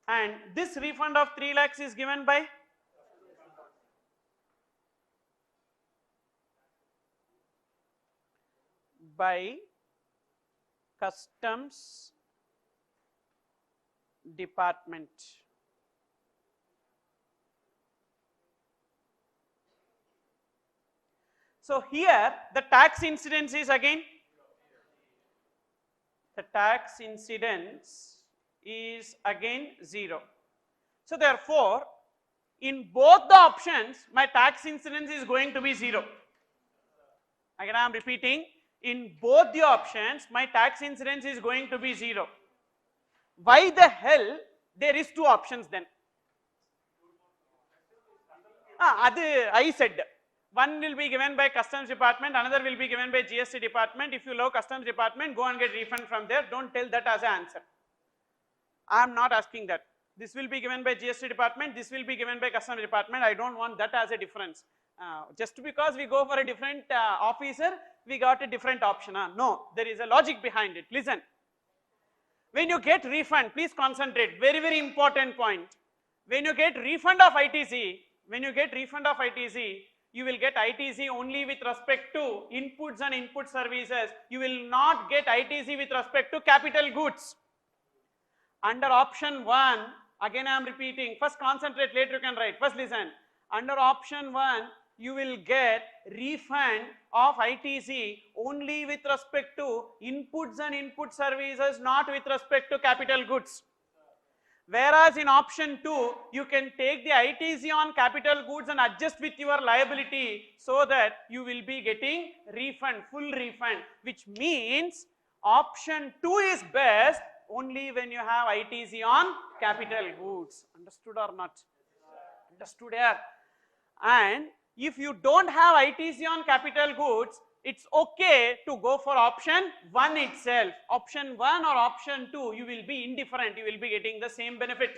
And this refund of 3 lakhs is given by customs department. So here the tax incidence is again, the tax incidence is again 0. So therefore, in both the options my tax incidence is going to be 0. Again I am repeating, in both the options my tax incidence is going to be 0. Why the hell there is 2 options then? I said one will be given by customs department, another will be given by GST department. If you love customs department, go and get refund from there. Don't tell that as an answer. I am not asking that. This will be given by GST department, this will be given by customs department. I don't want that as a difference. Just because we go for a different officer, we got a different option. No, there is a logic behind it. Listen. When you get refund, please concentrate. Very, very important point. When you get refund of ITC, you will get ITC only with respect to inputs and input services. You will not get ITC with respect to capital goods. Under option 1, again I am repeating, first concentrate, later you can write. First listen. Under option 1, you will get refund of ITC only with respect to inputs and input services, not with respect to capital goods. Whereas in option 2, you can take the ITC on capital goods and adjust with your liability so that you will be getting refund, full refund, which means option 2 is best only when you have ITC on capital goods. Understood or not? Understood here. And if you don't have ITC on capital goods, it's okay to go for option 1 itself. Option 1 or option 2, you will be indifferent, you will be getting the same benefit.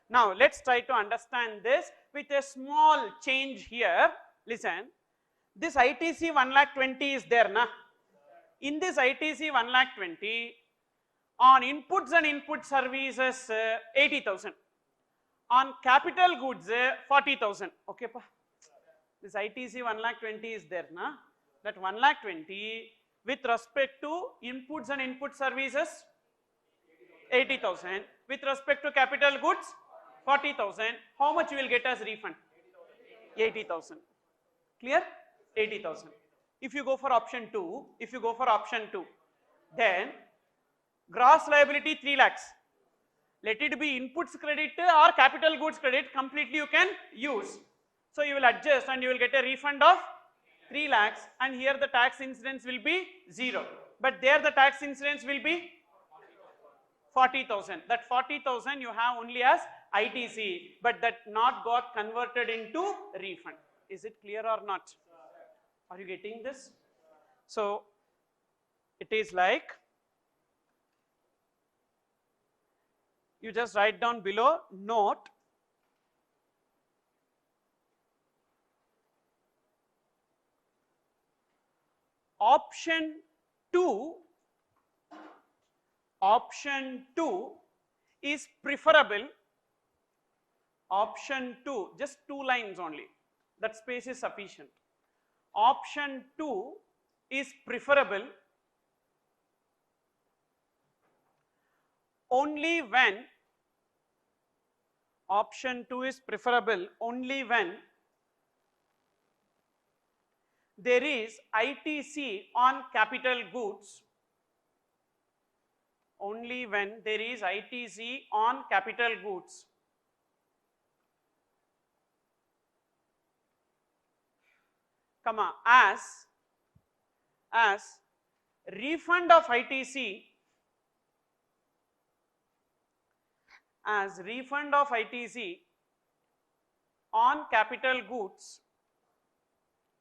Now let's try to understand this with a small change here. Listen, this ITC 1,20,000 is there, na? In this ITC 1,20,000, on inputs and input services 80,000, on capital goods 40,000. Okay, pa? This ITC 1,20,000 is there, na? That 1,20,000 with respect to inputs and input services 80,000, with respect to capital goods 40,000. How much you will get as refund? 80,000. Clear? 80,000. If you go for option 2, then gross liability 3 lakhs. Let it be inputs credit or capital goods credit, completely you can use. So you will adjust and you will get a refund of 3 lakhs, and here the tax incidence will be 0. But there the tax incidence will be 40,000. That 40,000 you have only as ITC, but that not got converted into refund. Is it clear or not? Are you getting this? So it is like, you just write down below, note option 2 is preferable. Option 2, just 2 lines only, that space is sufficient. Option 2 is preferable only when, option 2 is preferable only when there is ITC on capital goods, only when there is ITC on capital goods, comma, as refund of ITC, on capital goods,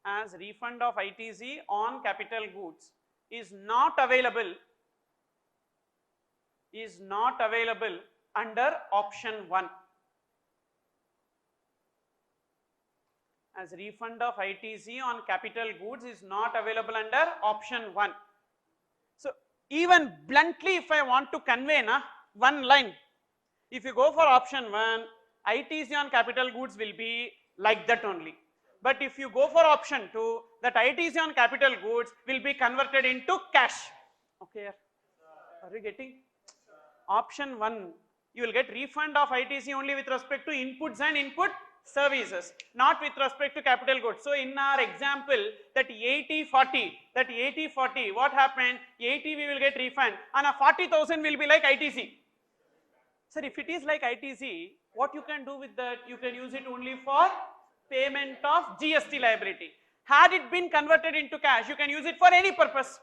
as refund of ITC on capital goods is not available under option 1. As refund of ITC on capital goods is not available under option 1. So even bluntly, if I want to convey one line, if you go for option 1, ITC on capital goods will be like that only. But if you go for option 2, that ITC on capital goods will be converted into cash. Okay, are you getting? Option 1, you will get refund of ITC only with respect to inputs and input services, not with respect to capital goods. So in our example, that 80-40, what happened? 80 we will get refund, and a 40,000 will be like ITC. Sir, if it is like ITC, what you can do with that? You can use it only for payment of GST liability. Had it been converted into cash, you can use it for any purpose.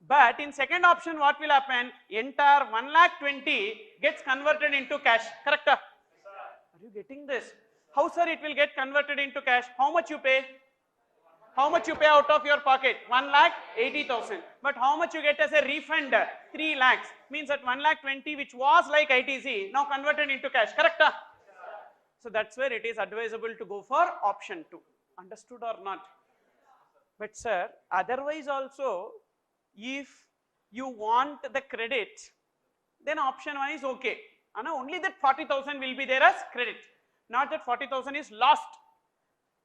But in second option, what will happen? Entire 1,20,000 gets converted into cash. Correct? Are you getting this? How, sir, it will get converted into cash? How much you pay? How much you pay out of your pocket? 1,80,000. But how much you get as a refund? 3 lakhs. Means that 1,20,000 which was like ITC now converted into cash. Correct? So that's where it is advisable to go for option 2. Understood or not? But sir, otherwise also, if you want the credit, then option 1 is okay. And only that 40,000 will be there as credit. Not that 40,000 is lost.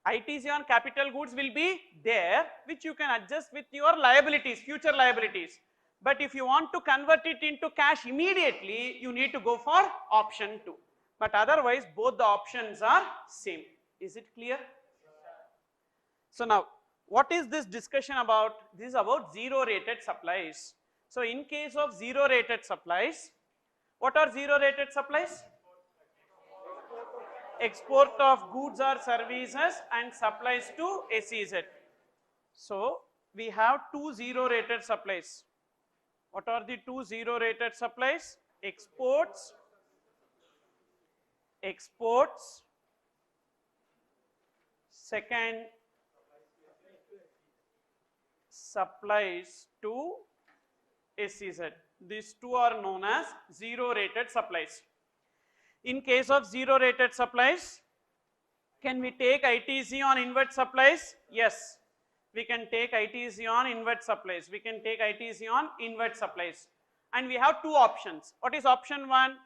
ITC on capital goods will be there, which you can adjust with your liabilities, future liabilities. But if you want to convert it into cash immediately, you need to go for option 2. But otherwise, both the options are same. Is it clear? So now, what is this discussion about? This is about zero rated supplies. So in case of zero rated supplies, what are zero rated supplies? Export of goods or services and supplies to SEZ. So we have 2 zero rated supplies. What are the 2 zero rated supplies? Exports, second supplies to SEZ. These two are known as zero rated supplies. In case of zero rated supplies, can we take ITC on invert supplies? Yes, we can take ITC on invert supplies. We can take ITC on invert supplies. And we have two options. What is option 1?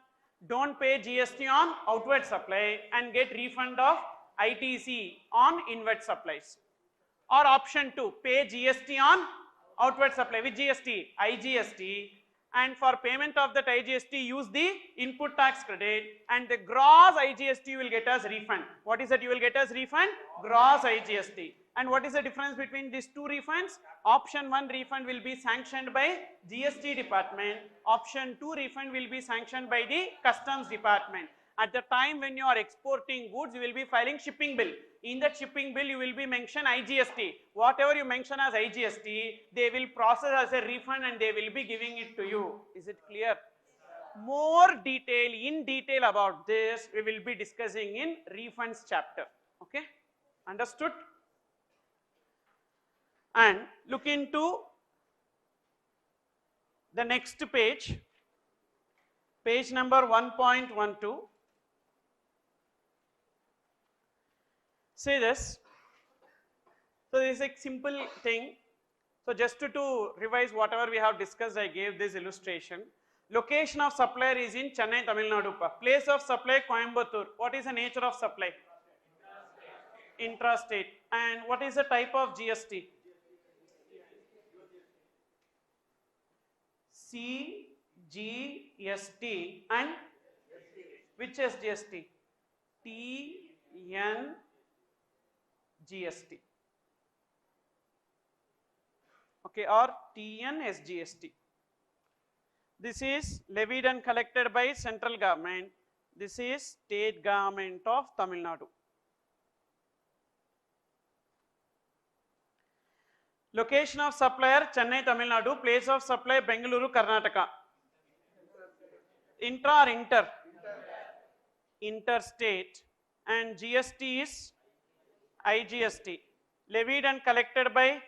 Don't pay GST on outward supply and get refund of ITC on invert supplies. Or option 2, pay GST on outward supply. With GST? IGST. And for payment of that IGST, use the input tax credit, and the gross IGST you will get as refund. What is that you will get as refund? Gross IGST. And what is the difference between these two refunds? Option 1 refund will be sanctioned by GST department. Option 2 refund will be sanctioned by the customs department. At the time when you are exporting goods, you will be filing shipping bill. In that shipping bill, you will be mention IGST. Whatever you mention as IGST, they will process as a refund and they will be giving it to you. Is it clear? More detail, in detail about this, we will be discussing in refunds chapter. Okay? Understood? And look into the next page, page number 1.12. See this. So this is a simple thing. So just to revise whatever we have discussed, I gave this illustration. Location of supplier is in Chennai, Tamil Nadu. Place of supply, Coimbatore. What is the nature of supply? Intrastate. And what is the type of GST? CGST. And which SGST? TNGST. Okay, or TNSGST. This is levied and collected by central government. This is state government of Tamil Nadu. Location of supplier Chennai, Tamil Nadu. Place of supply Bengaluru, Karnataka. Intra or inter? Interstate. And GST is IGST. Levied and collected by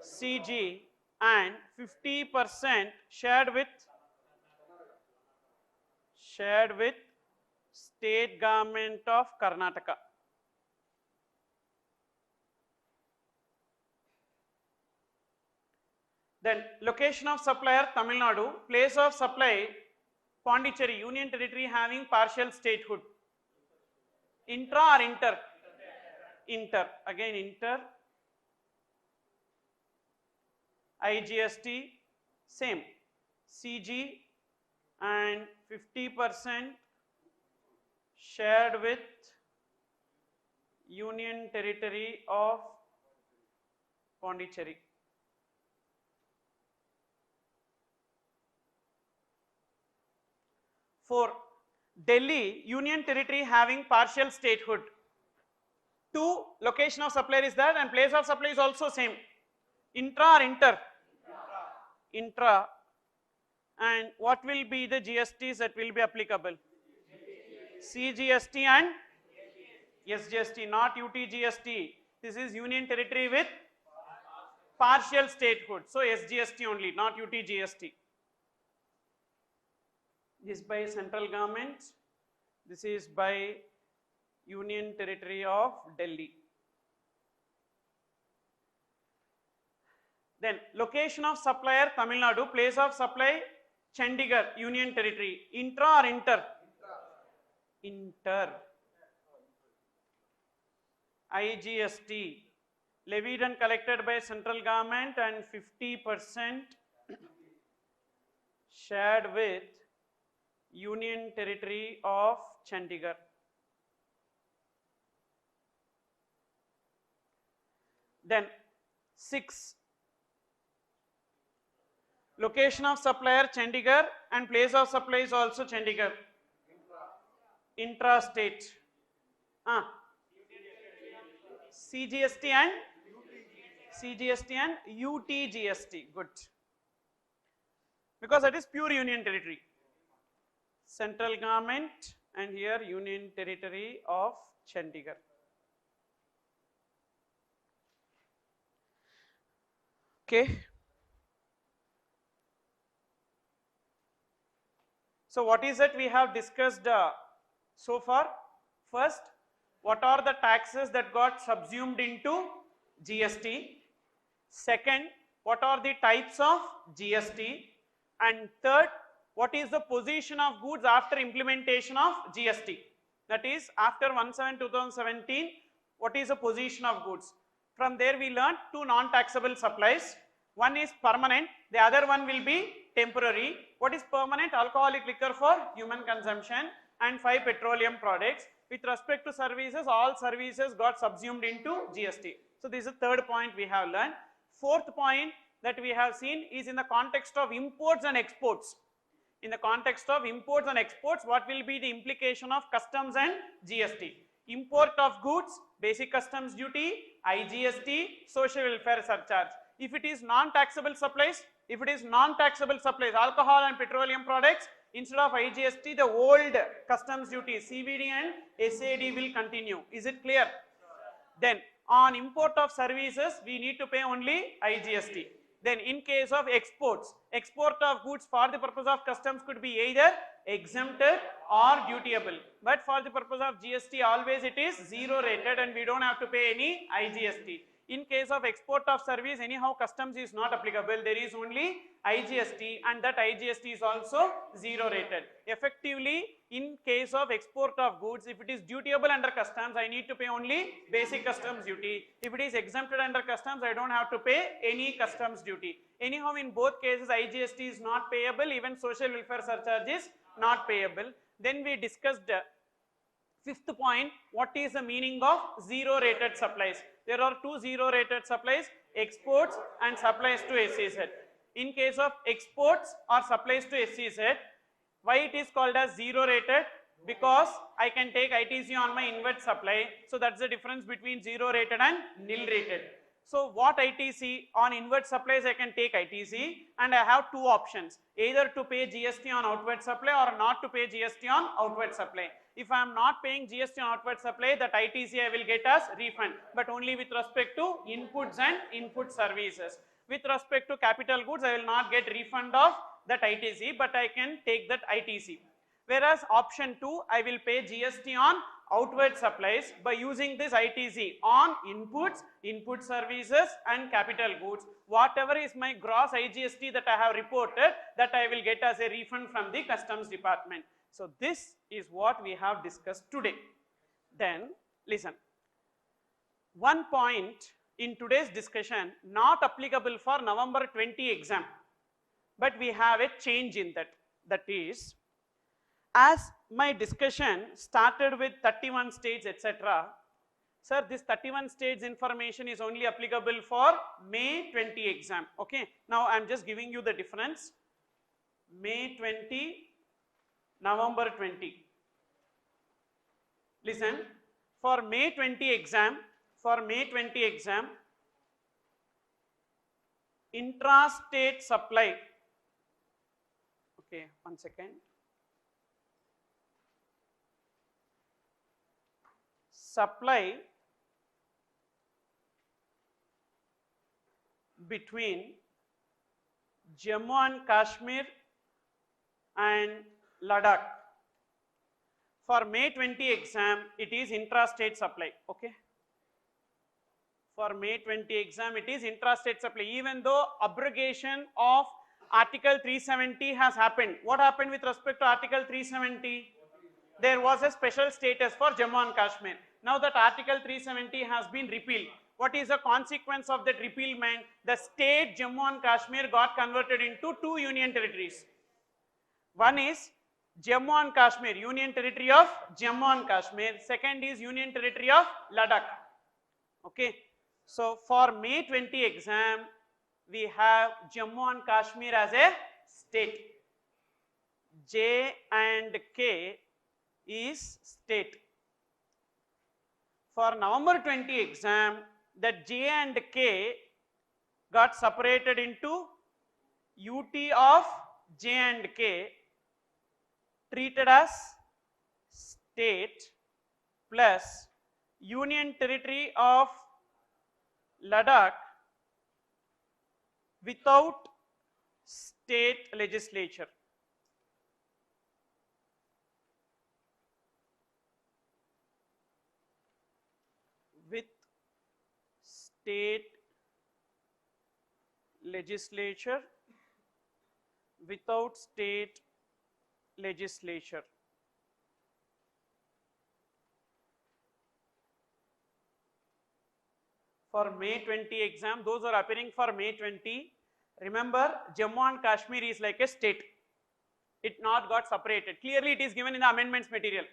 CG, and 50% shared with state government of Karnataka. Then location of supplier Tamil Nadu. Place of supply Pondicherry, Union Territory having partial statehood. Intra or inter? Inter. Again inter. IGST same. CG and 50% shared with Union Territory of Pondicherry. For Delhi, Union Territory having partial statehood. 2, location of supplier is that, and place of supply is also same. Intra or inter? Intra. And what will be the GSTs that will be applicable? CGST and SGST, not UTGST. This is Union Territory with partial statehood. So SGST only, not UTGST. This by central government. This is by Union Territory of Delhi. Then location of supplier Tamil Nadu. Place of supply Chandigarh, Union Territory. Intra or inter? Inter. IGST levied and collected by central government and 50% shared with Union Territory of Chandigarh. Then 6, location of supplier Chandigarh and place of supply is also Chandigarh. Intrastate. CGST and UTGST. Good. Because that is pure Union Territory. Central government and here Union Territory of Chandigarh. Okay. So what is it we have discussed so far? First, what are the taxes that got subsumed into GST? Second, what are the types of GST? And third, what is the position of goods after implementation of GST? That is, after 1/7/2017, what is the position of goods? From there we learned two non-taxable supplies. One is permanent, the other one will be temporary. What is permanent? Alcoholic liquor for human consumption and 5 petroleum products. With respect to services, all services got subsumed into GST. So this is the third point we have learned. Fourth point that we have seen is in the context of imports and exports. In the context of imports and exports, what will be the implication of customs and GST? Import of goods, basic customs duty, IGST, social welfare surcharge. If it is non-taxable supplies, alcohol and petroleum products, instead of IGST, the old customs duty, CVD and SAD will continue. Is it clear? Then on import of services, we need to pay only IGST. Then in case of exports, export of goods for the purpose of customs could be either exempted or dutiable. But for the purpose of GST, always it is zero rated and we don't have to pay any IGST. In case of export of service, anyhow customs is not applicable, there is only IGST and that IGST is also zero rated. Effectively, in case of export of goods, if it is dutiable under customs, I need to pay only basic customs duty. If it is exempted under customs, I don't have to pay any customs duty. Anyhow, in both cases, IGST is not payable, even social welfare surcharge is not payable. Then we discussed fifth point, what is the meaning of zero rated supplies? There are two zero rated supplies, exports and supplies to SEZ. In case of exports or supplies to SEZ, why it is called as zero rated? Because I can take ITC on my inward supply. So that's the difference between zero rated and nil rated. So what ITC on inward supplies I can take ITC and I have two options, either to pay GST on outward supply or not to pay GST on outward supply. If I am not paying GST on outward supply, that ITC I will get as refund, but only with respect to inputs and input services. With respect to capital goods, I will not get refund of that ITC, but I can take that ITC. Whereas option 2, I will pay GST on outward supplies by using this ITC on inputs, input services and capital goods. Whatever is my gross IGST that I have reported, that I will get as a refund from the customs department. So this is what we have discussed today. Then listen, one point in today's discussion not applicable for November 20 exam, but we have a change in that. That is, as my discussion started with 31 states etc. Sir, this 31 states information is only applicable for May 20 exam. Okay, now I am just giving you the difference. May 20, November 20. Listen, for May 20 exam, intrastate supply. Okay, one second. Supply between Jammu and Kashmir and Ladakh. For May 20 exam, it is intrastate supply. Okay. For May 20 exam, it is intrastate supply. Even though abrogation of Article 370 has happened. What happened with respect to Article 370? There was a special status for Jammu and Kashmir. Now that Article 370 has been repealed. What is the consequence of that repealment? The state Jammu and Kashmir got converted into two union territories. One is Jammu and Kashmir, Union Territory of Jammu and Kashmir. Second is Union Territory of Ladakh. Okay. So for May 20 exam, we have Jammu and Kashmir as a state. J and K is state. For November 20 exam, that J and K got separated into UT of J and K, treated as state, plus Union Territory of Ladakh without state legislature. With state legislature, without state legislature. For May 20 exam, those are appearing for May 20. Remember, Jammu and Kashmir is like a state. It not got separated. Clearly, it is given in the amendments material.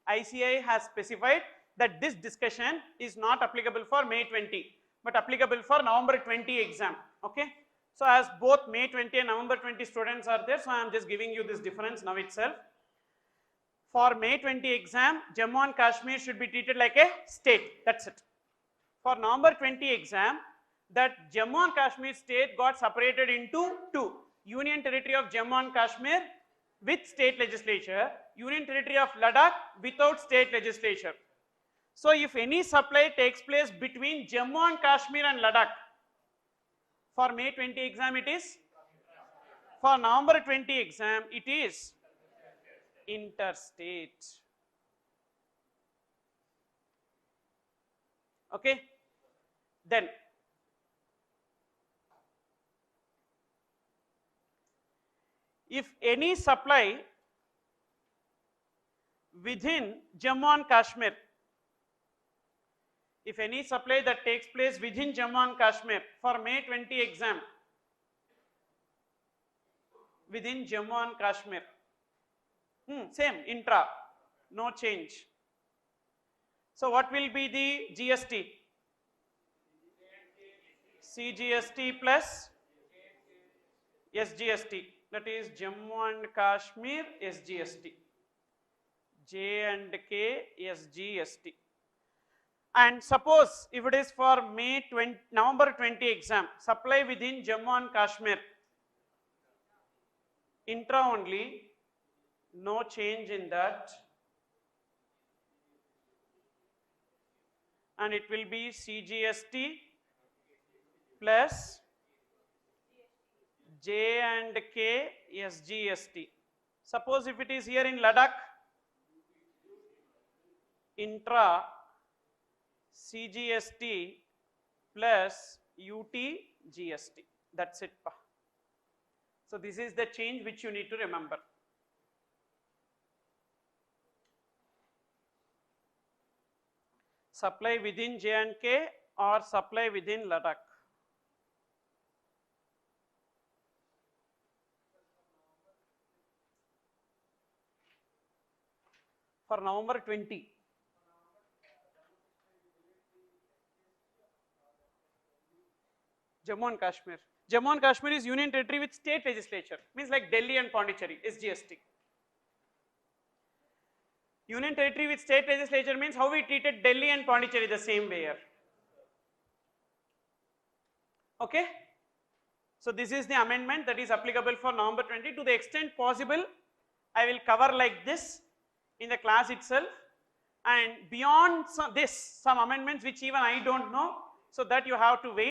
ICAI has specified that this discussion is not applicable for May 20, but applicable for November 20 exam. Okay. So, as both May 20 and November 20 students are there, so I am just giving you this difference now itself. For May 20 exam, Jammu and Kashmir should be treated like a state. That's it. For November 20 exam, that Jammu and Kashmir state got separated into two. Union Territory of Jammu and Kashmir with state legislature, Union Territory of Ladakh without state legislature. So, if any supply takes place between Jammu and Kashmir and Ladakh, for May 20 exam it is, for November 20 exam it is interstate. Okay. Then if any supply within Jammu and Kashmir, if any supply that takes place within Jammu and Kashmir for May 20 exam, within Jammu and Kashmir, same intra, no change. So, what will be the GST? CGST plus SGST, that is Jammu and Kashmir SGST, J&K SGST. And suppose if it is for November 20 exam, supply within Jammu and Kashmir, intra only, no change in that, and it will be CGST plus J&K SGST. Suppose if it is here in Ladakh, intra CGST plus UT GST. That's it. So, this is the change which you need to remember. Supply within J&K or supply within Ladakh. For November 20. Jammu and Kashmir. Jammu and Kashmir is Union Territory with state legislature, means like Delhi and Pondicherry, SGST. Union Territory with state legislature means how we treated Delhi and Pondicherry the same way here. Okay. So, this is the amendment that is applicable for November 20. To the extent possible, I will cover like this in the class itself, and beyond this, some amendments which even I don't know, so that you have to wait.